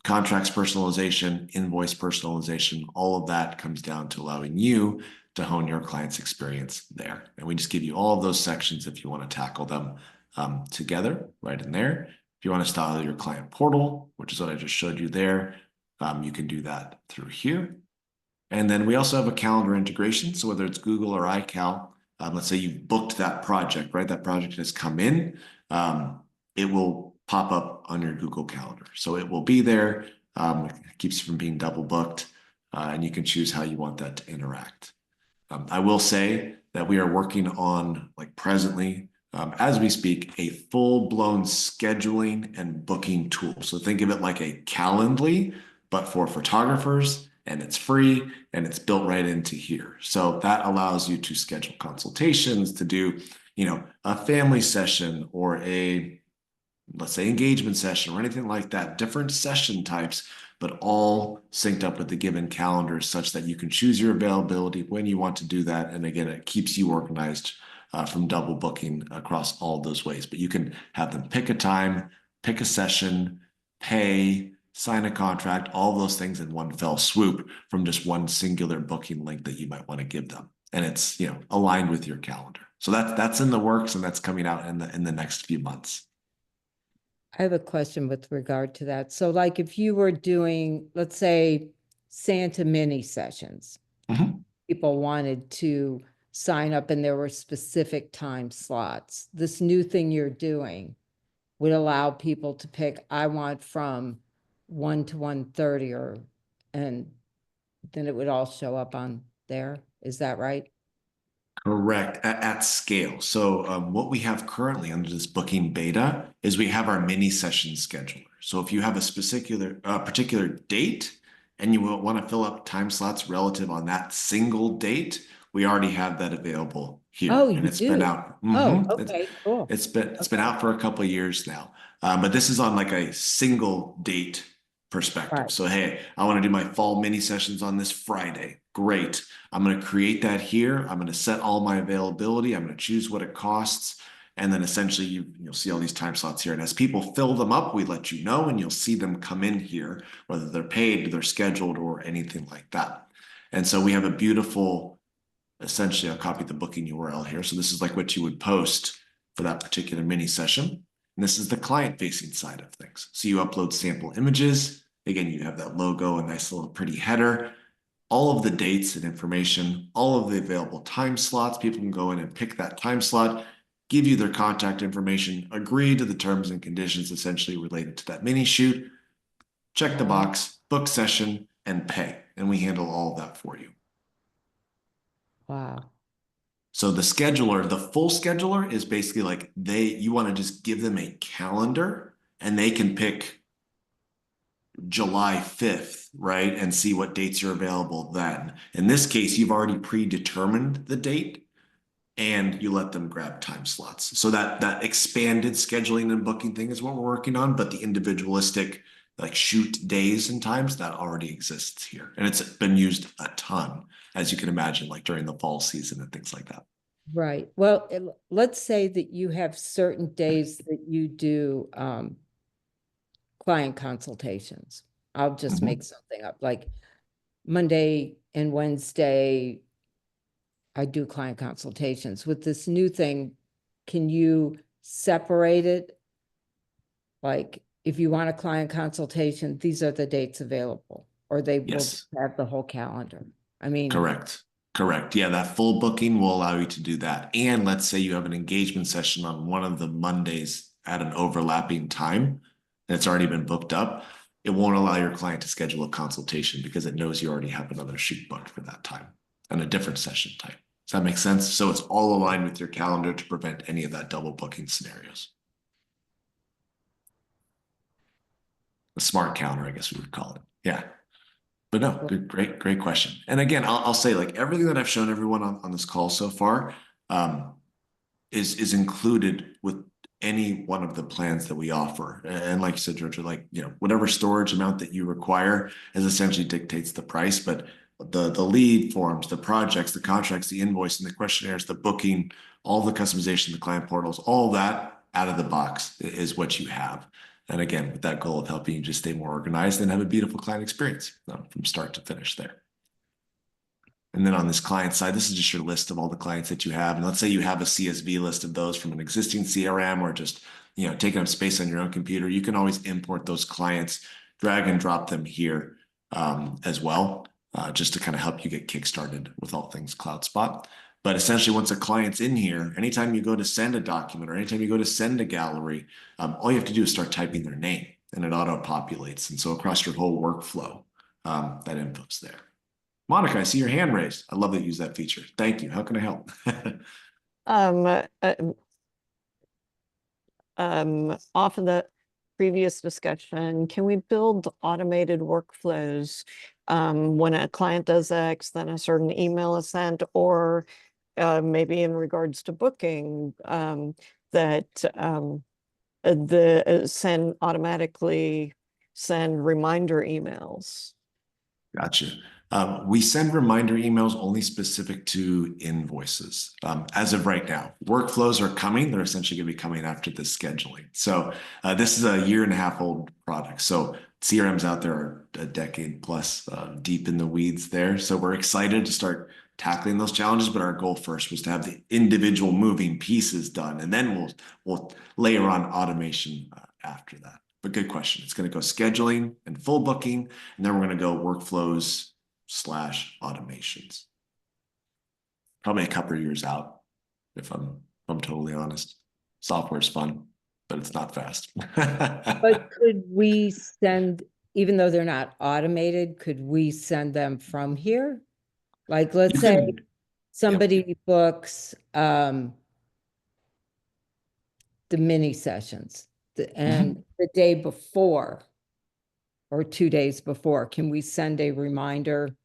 contracts personalization, invoice personalization, all of that comes down to allowing you to hone your client's experience there. And we just give you all of those sections if you want to tackle them together right in there. If you want to style your client portal, which is what I just showed you there, you can do that through here. And then we also have a calendar integration. So whether it's Google or iCal, let's say you've booked that project, right? That project has come in, it will pop up on your Google Calendar. So it will be there. It keeps you from being double booked, and you can choose how you want that to interact. I will say that we are working on, presently, as we speak, a full-blown scheduling and booking tool. So think of it like a Calendly, but for photographers, and it's free, and it's built right into here. So that allows you to schedule consultations, to do, a family session or let's say engagement session or anything like that, different session types, but all synced up with the given calendar such that you can choose your availability when you want to do that. And again, it keeps you organized from double booking across all those ways. But you can have them pick a time, pick a session, pay, sign a contract, all those things in one fell swoop from just one singular booking link that you might want to give them. And it's, aligned with your calendar. So that's in the works, and that's coming out in the next few months. I have a question with regard to that. So like if you were doing, let's say, Santa mini sessions, Mhm. people wanted to sign up and there were specific time slots. This new thing you're doing would allow people to pick, I want from 1 to 1:30 and then it would all show up on there. Is that right? Correct, at scale. So what we have currently under this booking beta is we have our mini session scheduler. So if you have a particular date and you will want to fill up time slots relative on that single date, we already have that available here. Oh, and you it's been do? out. Oh, Mhm. okay, cool. It's been out for a couple of years now. But this is on like a single date perspective. Right. So hey, I want to do my fall mini sessions on this Friday. Great. I'm going to create that here. I'm going to set all my availability. I'm going to choose what it costs. And then essentially you'll see all these time slots here. And as people fill them up, we let you know and you'll see them come in here, whether they're paid, they're scheduled, or anything like that. And so we have a beautiful, essentially, I'll copy the booking URL here. So this is like what you would post for that particular mini session. And this is the client facing side of things. So you upload sample images. Again, you have that logo, a nice little pretty header, all of the dates and information, all of the available time slots. People can go in and pick that time slot, give you their contact information, agree to the terms and conditions essentially related to that mini shoot, check the box, book session, and pay. And we handle all of that for you. Wow. So the scheduler, the full scheduler is basically like you want to just give them a calendar and they can pick July 5th, right? And see what dates are available then. In this case, you've already predetermined the date and you let them grab time slots. So that expanded scheduling and booking thing is what we're working on, but the individualistic like shoot days and times that already exists here. And it's been used a ton, as you can imagine, like during the fall season and things like that. Right. Well, let's say that you have certain days that you do client consultations. I'll just Mhm. make something up, like Monday and Wednesday, I do client consultations. With this new thing, can you separate it? Like, if you want a client consultation, these are the dates available, or they will Yes. just have the whole calendar. I mean, Correct. Correct. Yeah, that full booking will allow you to do that. And let's say you have an engagement session on one of the Mondays at an overlapping time, and it's already been booked up. It won't allow your client to schedule a consultation because it knows you already have another shoot booked for that time and a different session type. Does that make sense? So it's all aligned with your calendar to prevent any of that double booking scenarios. A smart calendar, I guess we would call it. Yeah. But no, good, great question. And again, I'll say like everything that I've shown everyone on this call so far is included with any one of the plans that we offer. And like you said, Georgia, like, whatever storage amount that you require is essentially dictates the price. But the lead forms, the projects, the contracts, the invoice, and the questionnaires, the booking, all the customization, the client portals, all that out of the box is what you have. And again, with that goal of helping you just stay more organized and have a beautiful client experience from start to finish there. And then on this client side, this is just your list of all the clients that you have. And let's say you have a CSV list of those from an existing CRM or just, taking up space on your own computer. You can always import those clients, drag and drop them here as well, just to kind of help you get kickstarted with all things Cloudspot. But essentially, once a client's in here, anytime you go to send a document or anytime you go to send a gallery, all you have to do is start typing their name and it auto populates. And so across your whole workflow, that info's there. Monica, I see your hand raised. I love that you use that feature. Thank you. How can I help? Off of the previous discussion, can we build automated workflows? When a client does X, then a certain email is sent, or maybe in regards to booking, that automatically send reminder emails. Gotcha. We send reminder emails only specific to invoices. As of right now, workflows are coming. They're essentially going to be coming after this scheduling. So this is a 1.5 year old product. So CRMs out there are a decade plus deep in the weeds there. So we're excited to start tackling those challenges, but our goal first was to have the individual moving pieces done, and then we'll layer on automation after that. But good question. It's going to go scheduling and full booking, and then we're going to go workflows / automations. Probably a couple of years out, if I'm totally honest. Software's fun, but it's not fast. But could we send, even though they're not automated, could we send them from here? Like, let's You say can- somebody books the mini sessions and the day before or 2 days before, can we send a reminder?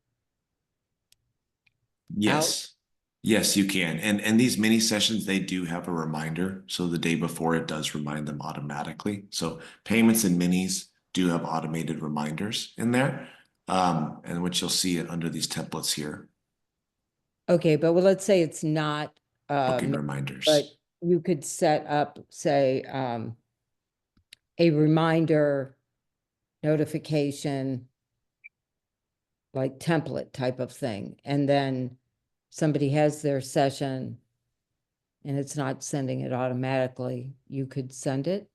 Yes. Yes, you can. And these mini sessions, they do have a reminder. So the day before, it does remind them automatically. So payments and minis do have automated reminders in there. And which you'll see it under these templates here, Okay, but well, let's say it's not booking reminders. but you could set up, say, a reminder notification, like template type of thing. And then somebody has their session and it's not sending it automatically, you could send it.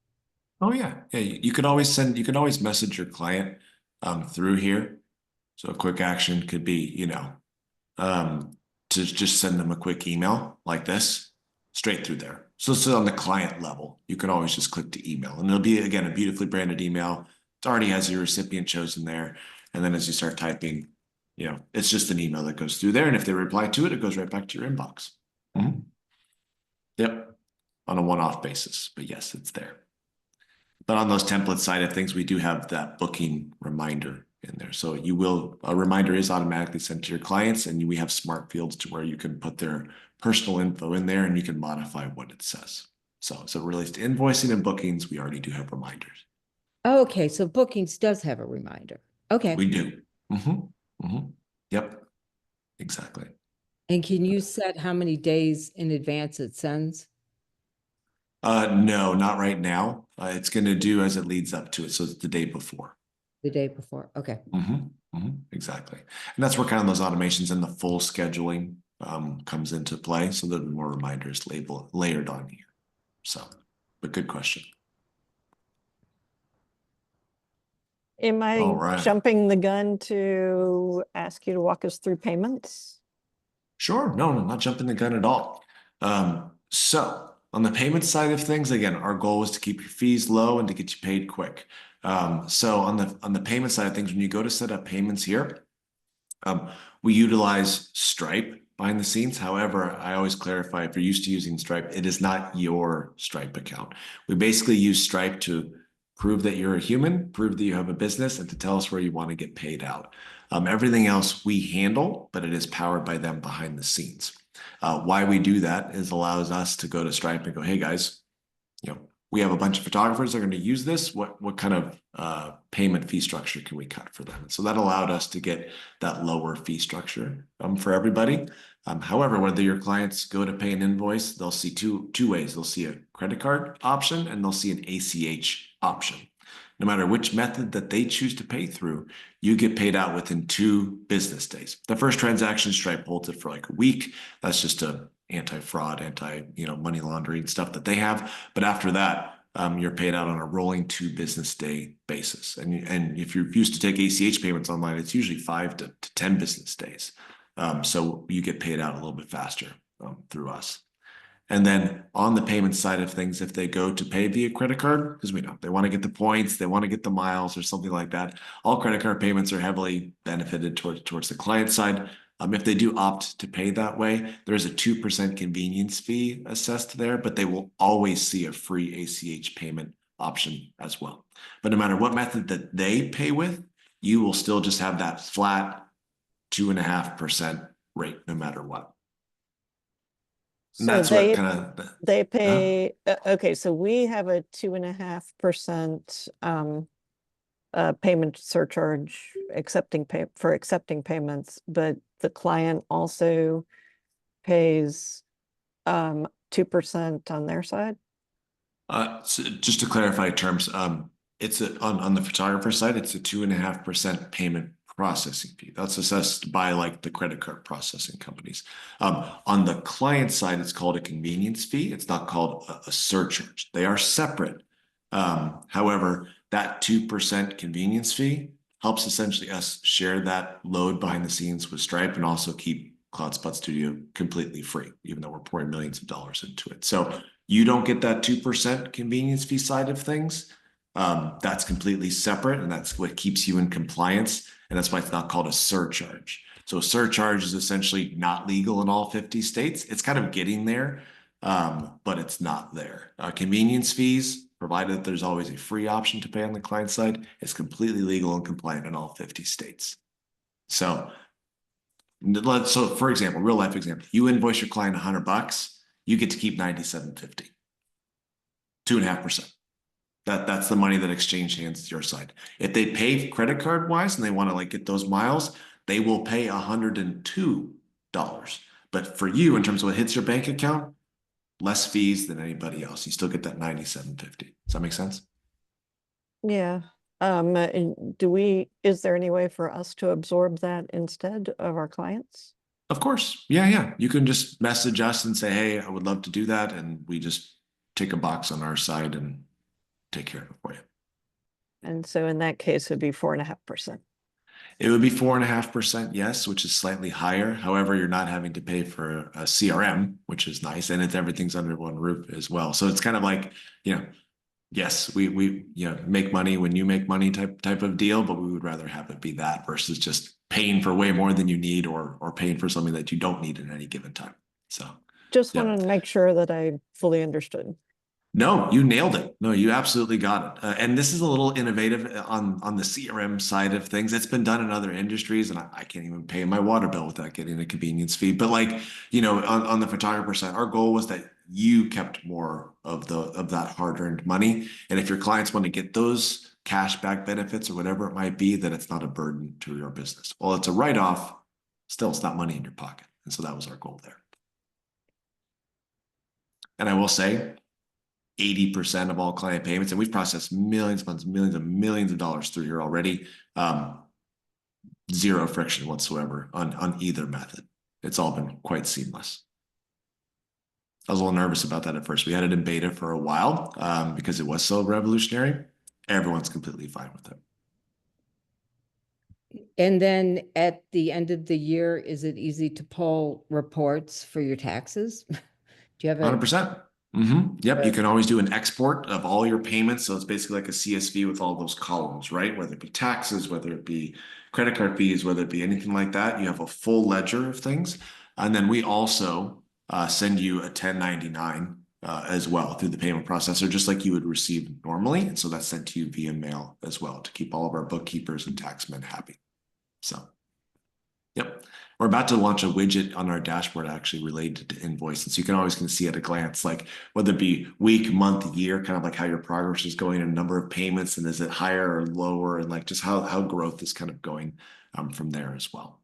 Oh yeah. Yeah, you could always message your client through here. So a quick action could be, to just send them a quick email like this straight through there. So it's on the client level. You can always just click to email, and it'll be, again, a beautifully branded email. It already has your recipient chosen there. And then as you start typing, it's just an email that goes through there. And if they reply to it, it goes right back to your inbox. Yep. On a one-off basis, but yes, it's there. But on those template side of things, we do have that booking reminder in there. So a reminder is automatically sent to your clients, and we have smart fields to where you can put their personal info in there and you can modify what it says. So as it relates to invoicing and bookings, we already do have reminders. Okay, so bookings does have a reminder. Okay. We do. Yep, exactly. And can you set how many days in advance it sends? No, not right now. It's going to do as it leads up to it. So it's the day before. The day before, okay. Exactly. And that's where kind of those automations and the full scheduling comes into play. So that more reminders layered on here. So, but good question. Am I All right. jumping the gun to ask you to walk us through payments? Sure. No, not jumping the gun at all. So on the payment side of things, again, our goal is to keep your fees low and to get you paid quick. So on the payment side of things, when you go to set up payments here, we utilize Stripe behind the scenes. However, I always clarify, if you're used to using Stripe, it is not your Stripe account. We basically use Stripe to prove that you're a human, prove that you have a business, and to tell us where you want to get paid out. Everything else we handle, but it is powered by them behind the scenes. Why we do that is allows us to go to Stripe and go, hey guys, we have a bunch of photographers that are going to use this. What kind of payment fee structure can we cut for them? And so that allowed us to get that lower fee structure for everybody. However, whether your clients go to pay an invoice, they'll see two ways. They'll see a credit card option and they'll see an ACH option. No matter which method that they choose to pay through, you get paid out within 2 business days. The first transaction, Stripe holds it for like a week. That's just a anti-fraud, money laundering stuff that they have. But after that, you're paid out on a rolling 2 business day basis. And if you're used to take ACH payments online, it's usually 5 to 10 business days. So you get paid out a little bit faster through us. And then on the payment side of things, if they go to pay via credit card, because we know they want to get the points, they want to get the miles or something like that, all credit card payments are heavily benefited towards the client side. If they do opt to pay that way, there's a 2% convenience fee assessed there, but they will always see a free ACH payment option as well. But no matter what method that they pay with, you will still just have that flat 2.5% rate no matter what. And So that's what kind of they pay, okay, so we have a 2.5% payment surcharge for accepting payments, but the client also pays 2% on their side. So just to clarify terms, it's on the photographer side, it's a 2.5% payment processing fee. That's assessed by like the credit card processing companies. On the client side, it's called a convenience fee. It's not called a surcharge. They are separate. However, that 2% convenience fee helps essentially us share that load behind the scenes with Stripe and also keep Cloudspot Studio completely free, even though we're pouring millions of dollars into it. So you don't get that 2% convenience fee side of things. That's completely separate, and that's what keeps you in compliance. And that's why it's not called a surcharge. So a surcharge is essentially not legal in all 50 states. It's kind of getting there, but it's not there. Convenience fees, provided that there's always a free option to pay on the client side, is completely legal and compliant in all 50 states. So for example, real life example, you invoice your client $100, you get to keep $97.50, 2.5%. That's the money that exchange hands to your side. If they pay credit card wise and they want to like get those miles, they will pay $102. But for you, in terms of what hits your bank account, less fees than anybody else. You still get that $97.50. Does that make sense? Yeah. And is there any way for us to absorb that instead of our clients? Of course. Yeah. You can just message us and say, hey, I would love to do that. And we just take a box on our side and take care of it for you. And so in that case, it'd be 4.5%. It would be 4.5%, yes, which is slightly higher. However, you're not having to pay for a CRM, which is nice, and everything's under one roof as well. So it's kind of like, yes, we make money when you make money type of deal, but we would rather have it be that versus just paying for way more than you need or paying for something that you don't need at any given time. So Just yeah. wanted to make sure that I fully understood. No, you nailed it. No, you absolutely got it. And this is a little innovative on the CRM side of things. It's been done in other industries, and I can't even pay my water bill without getting a convenience fee. But like, on the photographer side, our goal was that you kept more of that hard-earned money. And if your clients want to get those cash back benefits or whatever it might be, then it's not a burden to your business. Well, it's a write-off, still it's not money in your pocket. And so that was our goal there. And I will say, 80% of all client payments, and we've processed millions of dollars through here already. Zero friction whatsoever on either method. It's all been quite seamless. I was a little nervous about that at first. We had it in beta for a while because it was so revolutionary. Everyone's completely fine with it. And then at the end of the year, is it easy to pull reports for your taxes? Do you have 100%. Yep, you can always do an export of all your payments. So it's basically like a CSV with all those columns, right? Whether it be taxes, whether it be credit card fees, whether it be anything like that, you have a full ledger of things. And then we also send you a 1099 as well through the payment processor, just like you would receive normally. And so that's sent to you via mail as well to keep all of our bookkeepers and taxmen happy. So, yep. We're about to launch a widget on our dashboard actually related to invoices. So you can always kind of see at a glance, like whether it be week, month, year, kind of like how your progress is going and number of payments, and is it higher or lower, and like just how growth is kind of going from there as well.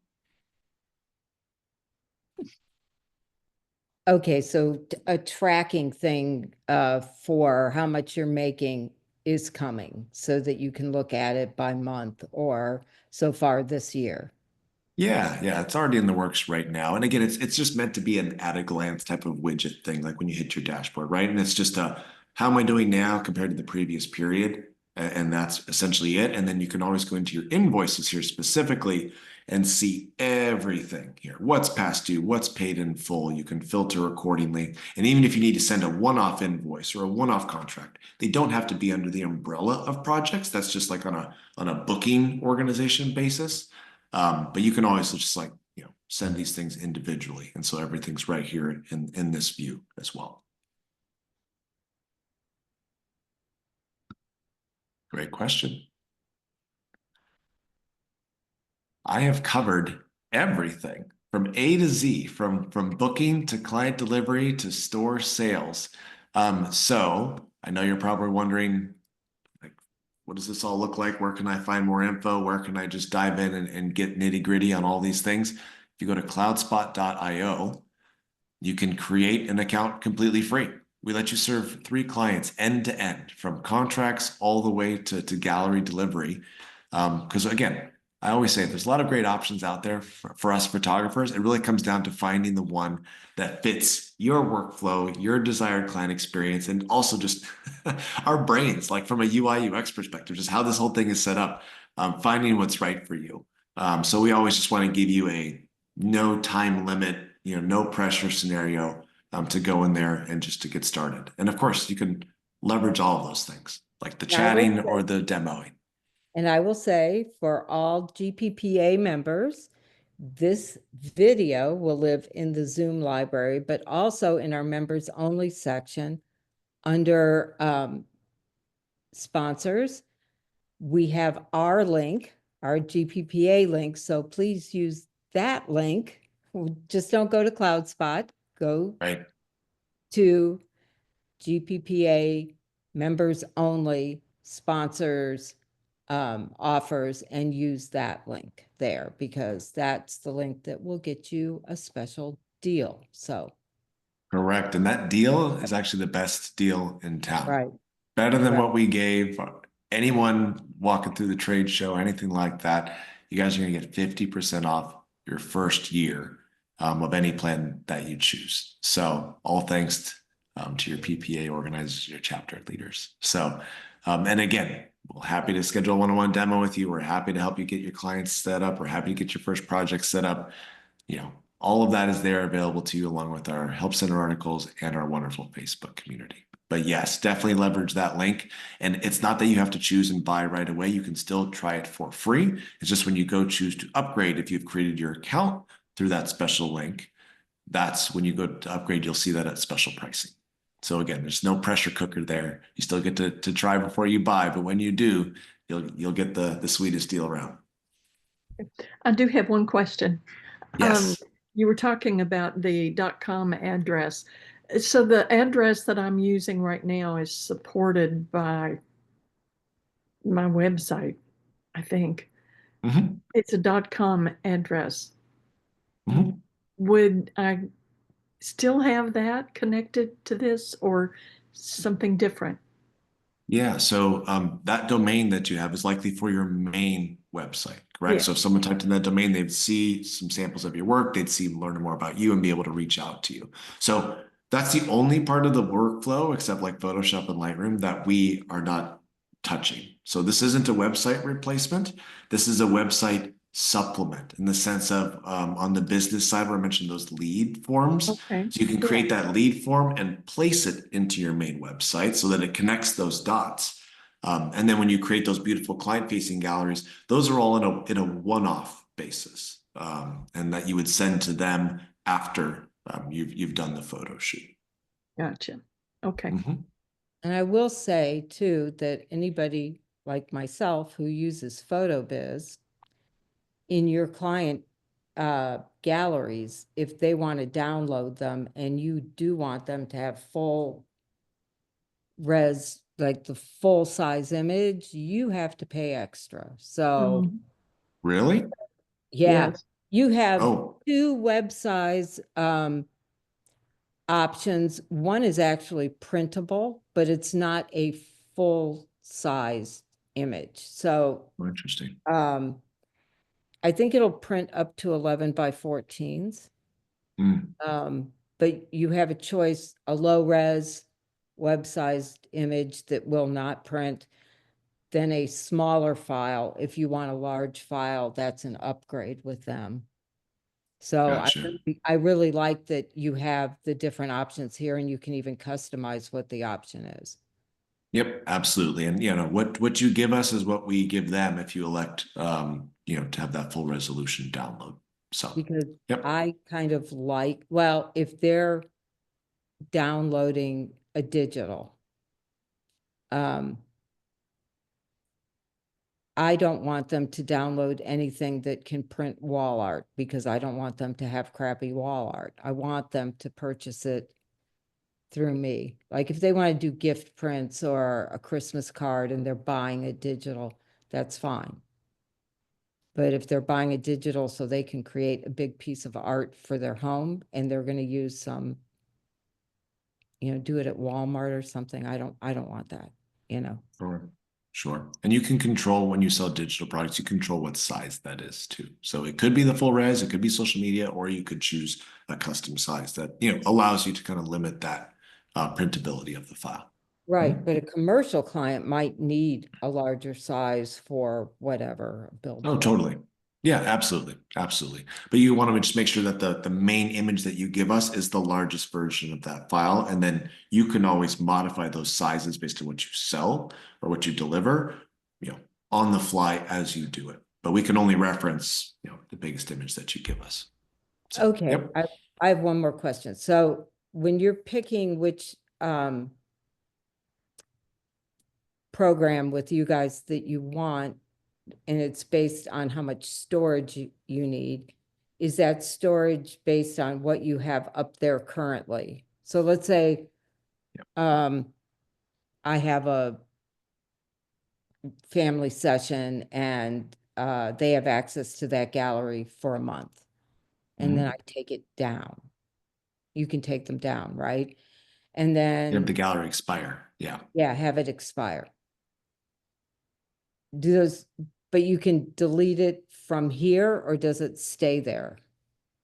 Okay, so a tracking thing for how much you're making is coming so that you can look at it by month or so far this year. Yeah, it's already in the works right now. And again, it's just meant to be an at a glance type of widget thing, like when you hit your dashboard, right? And it's just how am I doing now compared to the previous period? And that's essentially it. And then you can always go into your invoices here specifically and see everything here. What's past due, what's paid in full. You can filter accordingly. And even if you need to send a one-off invoice or a one-off contract, they don't have to be under the umbrella of projects. That's just like on a booking organization basis. But you can always just like, send these things individually. And so everything's right here in this view as well. Great question. I have covered everything from A to Z, from booking to client delivery to store sales. So I know you're probably wondering, like, what does this all look like? Where can I find more info? Where can I just dive in and get nitty gritty on all these things? If you go to cloudspot.io, you can create an account completely free. We let you serve 3 clients end to end, from contracts all the way to gallery delivery. Because again, I always say there's a lot of great options out there for us photographers. It really comes down to finding the one that fits your workflow, your desired client experience, and also just our brains, like from a UI UX perspective, just how this whole thing is set up, finding what's right for you. So we always just want to give you a no time limit, no pressure scenario to go in there and just to get started. And of course, you can leverage all of those things, like the And I will chatting or say- the demoing. And I will say for all GPPA members, this video will live in the Zoom library, but also in our members only section under sponsors. We have our link, our GPPA link. So please use that link. Just don't go to Cloudspot, go Right. to GPPA members only sponsors offers and use that link there because that's the link that will get you a special deal. So, Correct. And that deal is actually the best deal in town. right. Better than Right. what we gave anyone walking through the trade show, anything like that. You guys are going to get 50% off your first year of any plan that you choose. So all thanks to your PPA organizers, your chapter leaders. So, and again, we're happy to schedule a one-on-one demo with you. We're happy to help you get your clients set up. We're happy to get your first project set up. All of that is there available to you along with our help center articles and our wonderful Facebook community. But yes, definitely leverage that link. And it's not that you have to choose and buy right away. You can still try it for free. It's just when you go choose to upgrade, if you've created your account through that special link, that's when you go to upgrade, you'll see that at special pricing. So again, there's no pressure cooker there. You still get to try before you buy, but when you do, you'll get the sweetest deal around. I do have one question. Yes. You were talking about the .com address. So the address that I'm using right now is supported by my website, I think. Mhm. It's a .com address. Mhm. Would I still have that connected to this or something different? Yeah, so that domain that you have is likely for your main website, correct? Yeah. So if someone typed in that domain, they'd see some samples of your work, they'd learn more about you and be able to reach out to you. So that's the only part of the workflow, except like Photoshop and Lightroom, that we are not touching. So this isn't a website replacement. This is a website supplement in the sense of on the business side where I mentioned those lead forms. Okay. So you can create that lead form and place it into your main website so that it connects those dots. And then when you create those beautiful client-facing galleries, those are all in a one-off basis, and that you would send to them after you've done the photo shoot. Gotcha. Okay. Mm-hmm. And I will say too, that anybody like myself who uses PhotoBiz in your client galleries, if they want to download them and you do want them to have full res, like the full size image, you have to pay extra. So Really? yeah, Yes. you have Oh, two websites options. One is actually printable, but it's not a full size image. So interesting. I think it'll print up to 11 by 14s. Mm, But you have a choice, a low res web-sized image that will not print, then a smaller file. If you want a large file, that's an upgrade with them. So gotcha. I really like that you have the different options here and you can even customize what the option is. Yep, absolutely. And what you give us is what we give them if you elect to have that full resolution download. So Because yep. I kind of like, well, if they're downloading a digital, I don't want them to download anything that can print wall art because I don't want them to have crappy wall art. I want them to purchase it through me. Like if they want to do gift prints or a Christmas card and they're buying a digital, that's fine. But if they're buying a digital so they can create a big piece of art for their home and they're going to use some, do it at Walmart or something, I don't want that, Sure. Sure. And you can control when you sell digital products, you control what size that is too. So it could be the full res, it could be social media, or you could choose a custom size that, allows you to kind of limit that printability of the file. Right, but a commercial client might need a larger size for whatever build. Oh, totally. Yeah, absolutely. Absolutely. But you want to just make sure that the main image that you give us is the largest version of that file. And then you can always modify those sizes based on what you sell or what you deliver, on the fly as you do it. But we can only reference, the biggest image that you give us. So, Okay, yep. I have one more question. So when you're picking which program with you guys that you want, and it's based on how much storage you need, is that storage based on what you have up there currently? So let's say I have a family session and they have access to that gallery for a month, and then I take it down. You can take them down, right? And You have the then, gallery expire. Yeah. yeah, have it expire. Do those, but you can delete it from here, or does it stay there?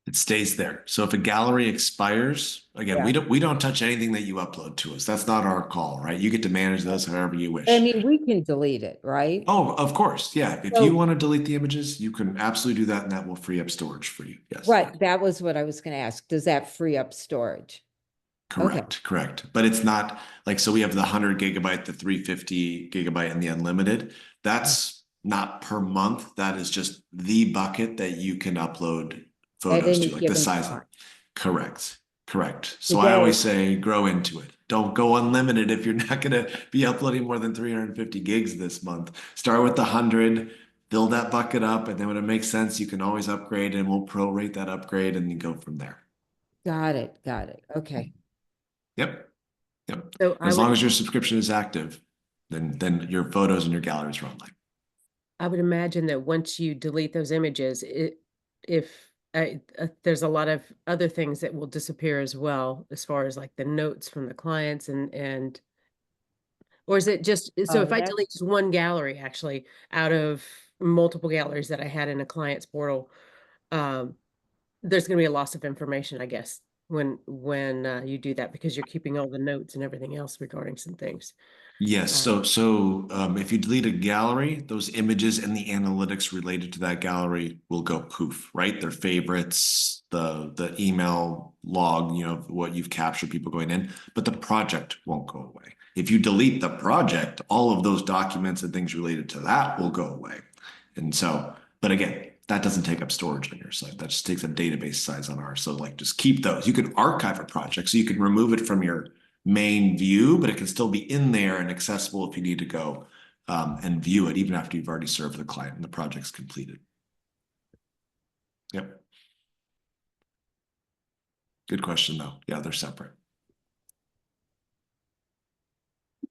It stays there. So if a gallery expires, again, Yeah. we don't touch anything that you upload to us. That's not our call, right? You get to manage those however you wish. I mean, we can delete it, right? Oh, of course. Yeah. If So- you want to delete the images, you can absolutely do that, and that will free up storage for you. Yes. Right, that was what I was gonna ask. Does that free up storage? Correct. Correct. But it's not like, so we have the 100 GB, the 350 GB, and the unlimited. That's not per month. That is just the bucket that you can upload photos any to, like the given size. time. Correct. Correct. So I always Today- say grow into it. Don't go unlimited if you're not going to be uploading more than 350 gigs this month. Start with the 100, build that bucket up, and then when it makes sense, you can always upgrade, and we'll prorate that upgrade and you go from there. Got it, okay. Yep. Yep. So As long as your subscription is active, then your photos and your galleries are online. I would imagine that once you delete those images, there's a lot of other things that will disappear as well, as far as like the notes from the clients and or is it just, so if I that's- delete just one gallery actually out of multiple galleries that I had in a client's portal, there's going to be a loss of information, I guess, when you do that, because you're keeping all the notes and everything else regarding some things. Yes. So if you delete a gallery, those images and the analytics related to that gallery will go poof, right? Their favorites, the email log, what you've captured, people going in, but the project won't go away. If you delete the project, all of those documents and things related to that will go away. And so, but again, that doesn't take up storage on your site. That just takes a database size on ours. So like just keep those. You can archive a project, so you can remove it from your main view, but it can still be in there and accessible if you need to go and view it, even after you've already served the client and the project's completed. Yep. Good question, though. Yeah, they're separate.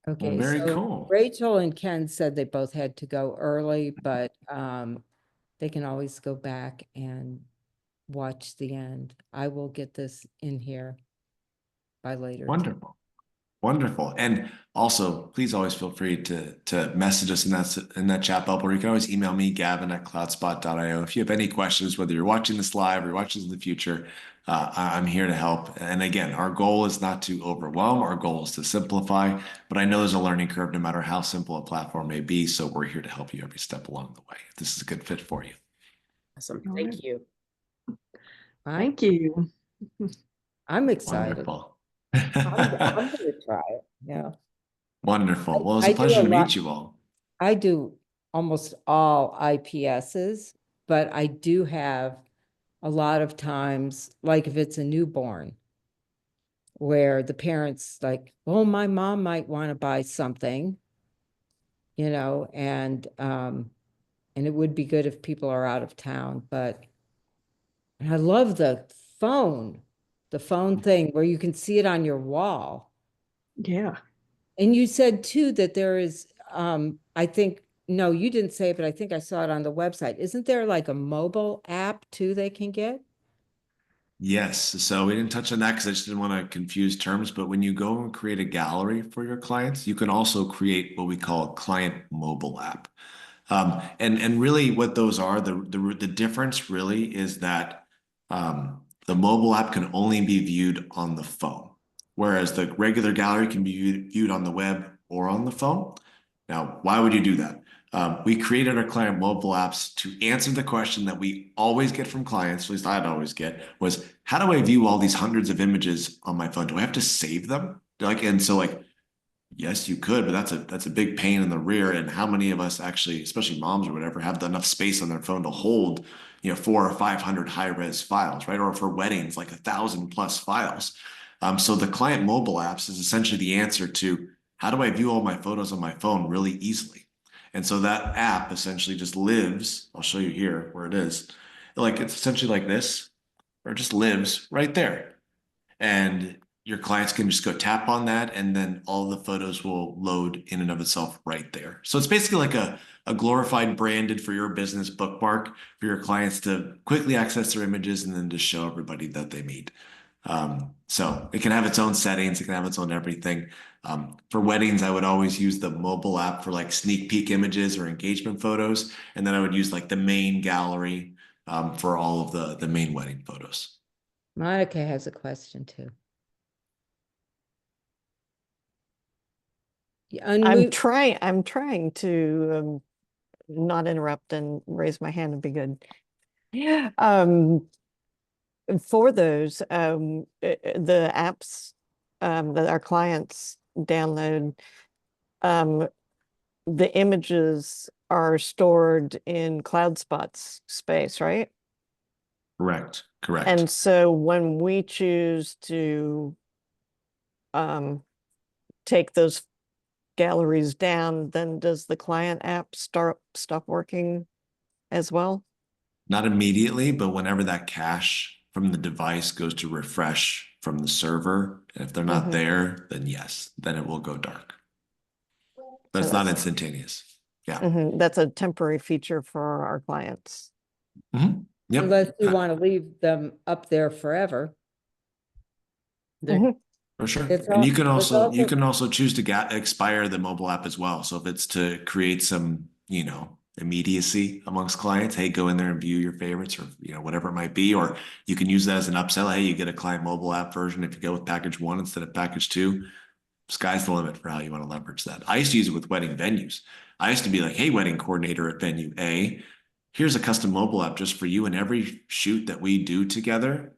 Okay, Well, very so cool. Rachel and Ken said they both had to go early, but they can always go back and watch the end. I will get this in here by later. today. Wonderful. Wonderful. And also, please always feel free to message us in that chat bubble, or you can always email me, Gavin@cloudspot.io. If you have any questions, whether you're watching this live or you're watching this in the future, I'm here to help. And again, our goal is not to overwhelm. Our goal is to simplify, but I know there's a learning curve no matter how simple a platform may be. So we're here to help you every step along the way. If this is a good fit for you. Awesome. All Thank right. you. Thank you. I'm excited. Wonderful. I'm gonna try it, yeah. Wonderful. Well, it was I a do pleasure a to lot- meet you all. I do almost all IPSs, but I do have a lot of times, like if it's a newborn, where the parents like, oh, my mom might want to buy something, and it would be good if people are out of town, but and I love the phone thing where you can see it on your wall. Yeah. And you said too that there is, I think, no, you didn't say it, but I think I saw it on the website. Isn't there like a mobile app too they can get? Yes, so we didn't touch on that because I just didn't want to confuse terms, but when you go and create a gallery for your clients, you can also create what we call a client mobile app. And really what those are, the difference really is that the mobile app can only be viewed on the phone, whereas the regular gallery can be viewed on the web or on the phone. Now, why would you do that? We created our client mobile apps to answer the question that we always get from clients, at least I'd always get, was how do I view all these hundreds of images on my phone? Do I have to save them? And so yes, you could, but that's a big pain in the rear. And how many of us actually, especially moms or whatever, have enough space on their phone to hold, 400 or 500 high-res files, right? Or for weddings, like 1,000+ files. So the client mobile apps is essentially the answer to how do I view all my photos on my phone really easily? And so that app essentially just lives. I'll show you here where it is. Like it's essentially like this, or it just lives right there. And your clients can just go tap on that, and then all the photos will load in and of itself right there. So it's basically like a glorified branded for your business bookmark for your clients to quickly access their images and then just show everybody that they meet. So it can have its own settings, it can have its own everything. For weddings, I would always use the mobile app for like sneak peek images or engagement photos. And then I would use like the main gallery for all of the main wedding photos. Monica has a question too. Yeah, I'm trying to not interrupt and raise my hand and be good. Yeah. For those, the apps that our clients download, the images are stored in Cloudspot's space, right? Correct. Correct. And so when we choose to take those galleries down, then does the client app stop working as well? Not immediately, but whenever that cache from the device goes to refresh from the server, and if they're not there, then yes, then it will go dark. But So it's not that's instantaneous. Yeah. that's a temporary feature for our clients. Yep. unless you want to leave them up there forever. There- For sure. It's And you can it's also choose to expire the mobile app as well. So if it's to create some, immediacy amongst clients, hey, go in there and view your favorites or, whatever it might be, or you can use that as an upsell. Hey, you get a client mobile app version if you go with package 1 instead of package 2. Sky's the limit for how you want to leverage that. I used to use it with wedding venues. I used to be like, hey, wedding coordinator at venue A, here's a custom mobile app just for you. And every shoot that we do together,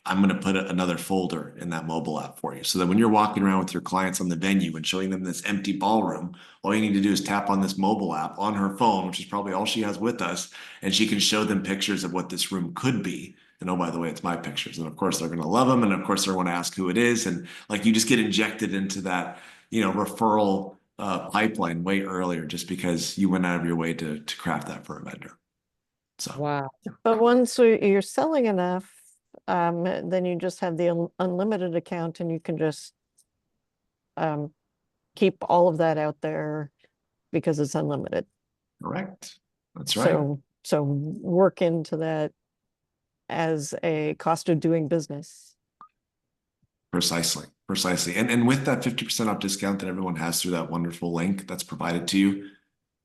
I'm going to put another folder in that mobile app for you. So that when you're walking around with your clients on the venue and showing them this empty ballroom, all you need to do is tap on this mobile app on her phone, which is probably all she has with us, and she can show them pictures of what this room could be. And oh, by the way, it's my pictures. And of course, they're going to love them. And of course, they're going to ask who it is. And like you just get injected into that, referral pipeline way earlier just because you went out of your way to craft that for a vendor. So, wow. But once you're selling enough, then you just have the unlimited account and you can just keep all of that out there because it's unlimited. correct. That's right. So work into that as a cost of doing business. Precisely. And with that 50% off discount that everyone has through that wonderful link that's provided to you,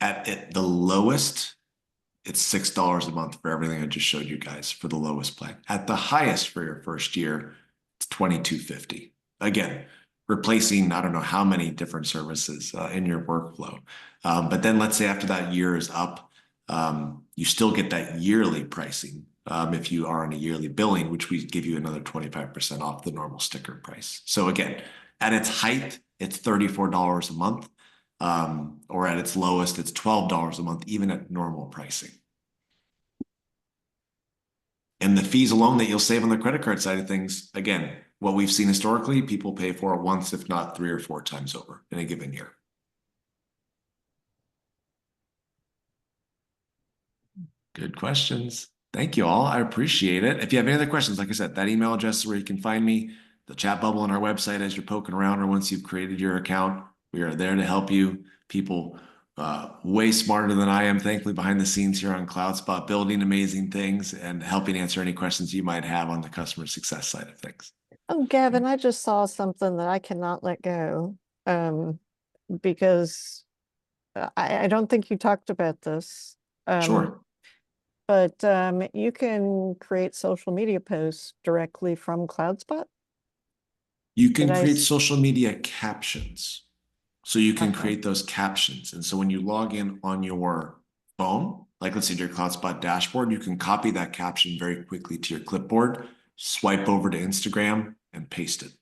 at the lowest, it's $6 a month for everything I just showed you guys for the lowest plan. At the highest for your first year, it's $22.50. Again, replacing I don't know how many different services in your workflow. But then let's say after that year is up, you still get that yearly pricing if you are on a yearly billing, which we give you another 25% off the normal sticker price. So again, at its height, it's $34 a month. Or at its lowest, it's $12 a month, even at normal pricing. And the fees alone that you'll save on the credit card side of things, again, what we've seen historically, people pay for it once, if not 3 or 4 times over in a given year. Good questions. Thank you all. I appreciate it. If you have any other questions, like I said, that email address is where you can find me, the chat bubble on our website as you're poking around, or once you've created your account, we are there to help you. People way smarter than I am, thankfully, behind the scenes here on Cloudspot, building amazing things and helping answer any questions you might have on the customer success side of things. Oh, Gavin, I just saw something that I cannot let go. Because I don't think you talked about this. Sure. But you can create social media posts directly from Cloudspot. You can Did I create s- social media captions. So you can Uh-huh. create those captions. And so when you log in on your phone, like let's say your Cloudspot dashboard, you can copy that caption very quickly to your clipboard, swipe over to Instagram and paste it.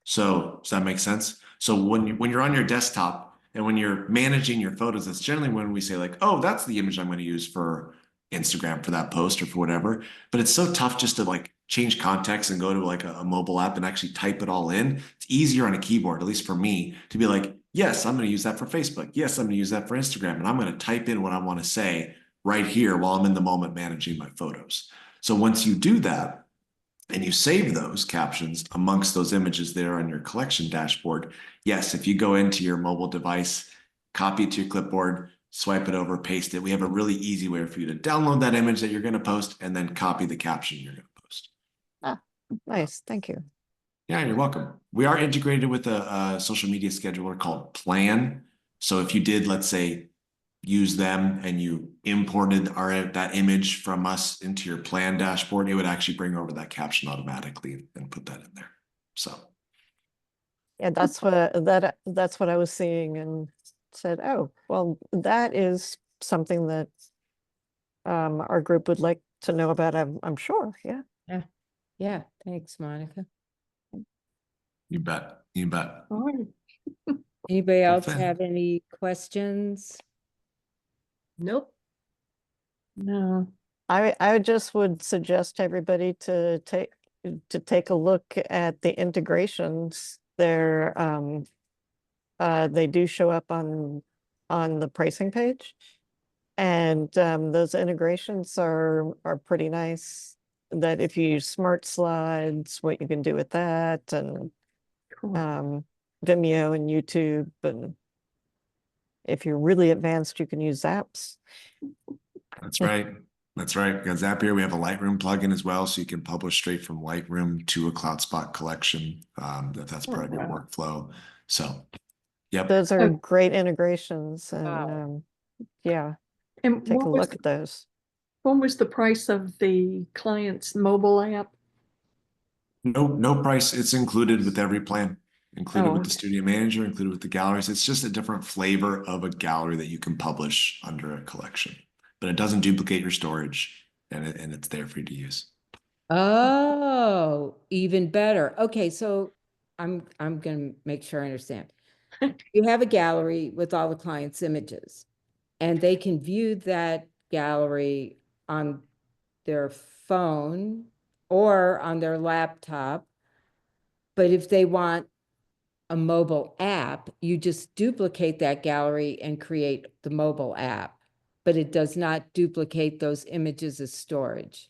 So does that make sense? So when you're on your desktop and when you're managing your photos, that's generally when we say like, oh, that's the image I'm going to use for Instagram for that post or for whatever. But it's so tough just to like change context and go to like a mobile app and actually type it all in. It's easier on a keyboard, at least for me, to be like, yes, I'm going to use that for Facebook. Yes, I'm going to use that for Instagram. And I'm going to type in what I want to say right here while I'm in the moment managing my photos. So once you do that, and you save those captions amongst those images there on your collection dashboard, yes, if you go into your mobile device, copy it to your clipboard, swipe it over, paste it, we have a really easy way for you to download that image that you're going to post and then copy the caption you're going to post. Ah, nice, thank you. Yeah, you're welcome. We are integrated with a social media scheduler called Plan. So if you did, let's say, use them and you imported that image from us into your Plan dashboard, it would actually bring over that caption automatically and put that in there. So Yeah, that's that's what I was seeing and said, oh, well, that is something that our group would like to know about, I'm sure, yeah. Yeah, thanks, Monica. you bet. You bet. All right. Anybody Well, else have any questions? Nope. No. I just would suggest everybody to take a look at the integrations. They do show up on the pricing page. And those integrations are pretty nice. That if you use Smart Slides, what you can do with that, and Cool. Vimeo and YouTube, and if you're really advanced, you can use apps. That's right. That's right. Because Zapier, we have a Lightroom plugin as well, so you can publish straight from Lightroom to a Cloudspot collection if that's part of your wow. workflow. So, yep. Those are Oh. great integrations, and Wow. yeah, And take a look at those. what was the price of the client's mobile app? No price. It's included with every plan, included Oh, with the okay. studio manager, included with the galleries. It's just a different flavor of a gallery that you can publish under a collection, but it doesn't duplicate your storage and it's there for you to use. Oh, even better. Okay, so I'm gonna make sure I understand. You have a gallery with all the client's images, and they can view that gallery on their phone or on their laptop. But if they want a mobile app, you just duplicate that gallery and create the mobile app, but it does not duplicate those images as storage.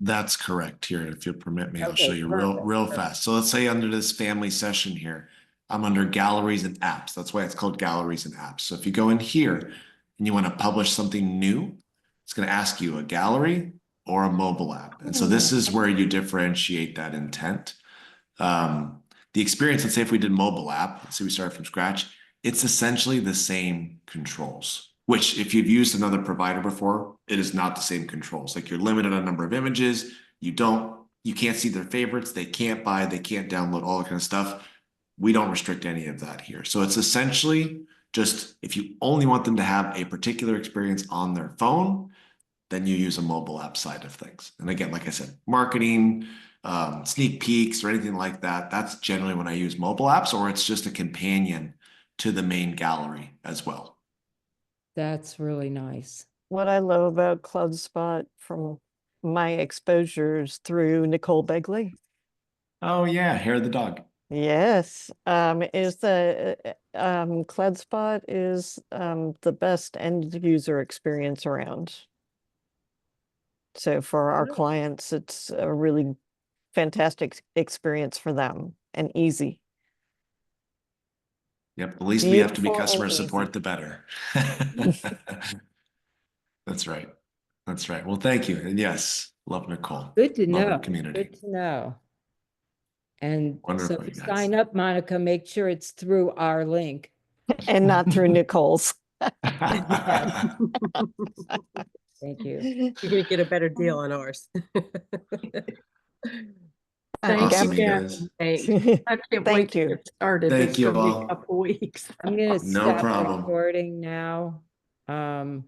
That's correct here. If you'll permit me, I'll show Okay, you perfect, real perfect. fast. So let's say under this family session here, I'm under galleries and apps. That's why it's called galleries and apps. So if you go in here and you want to publish something new, it's going to ask you a gallery or a mobile app. And so this is where you differentiate that intent. The experience, let's say if we did mobile app, let's say we started from scratch, it's essentially the same controls, which if you've used another provider before, it is not the same controls. Like you're limited on number of images. You can't see their favorites. They can't buy, they can't download, all that kind of stuff. We don't restrict any of that here. So it's essentially just if you only want them to have a particular experience on their phone, then you use a mobile app side of things. And again, like I said, marketing, sneak peeks or anything like that, that's generally when I use mobile apps, or it's just a companion to the main gallery as well. That's really nice. What I love about Cloudspot from my exposures through Nicole Begley, Oh yeah, hair of the dog. yes, is the Cloudspot is the best end user experience around. So for our clients, it's a really fantastic experience for them and easy. Yep, the least we have to be Beautiful and customer easy. support, the better. That's right. That's right. Well, thank you. And yes, love Nicole. Good to Love her know. community. Good to know. And so Wonderful, to you guys. sign up, Monica, make sure it's through our link. And not through Nicole's. Thank you. You're gonna get a better deal on ours. Thank Awesome, you, you Gavin. guys. Thanks. I can't wait Thank to you. get started. Thank It's you gonna be all. a couple weeks. I'm gonna No stop problem. recording now. Bye.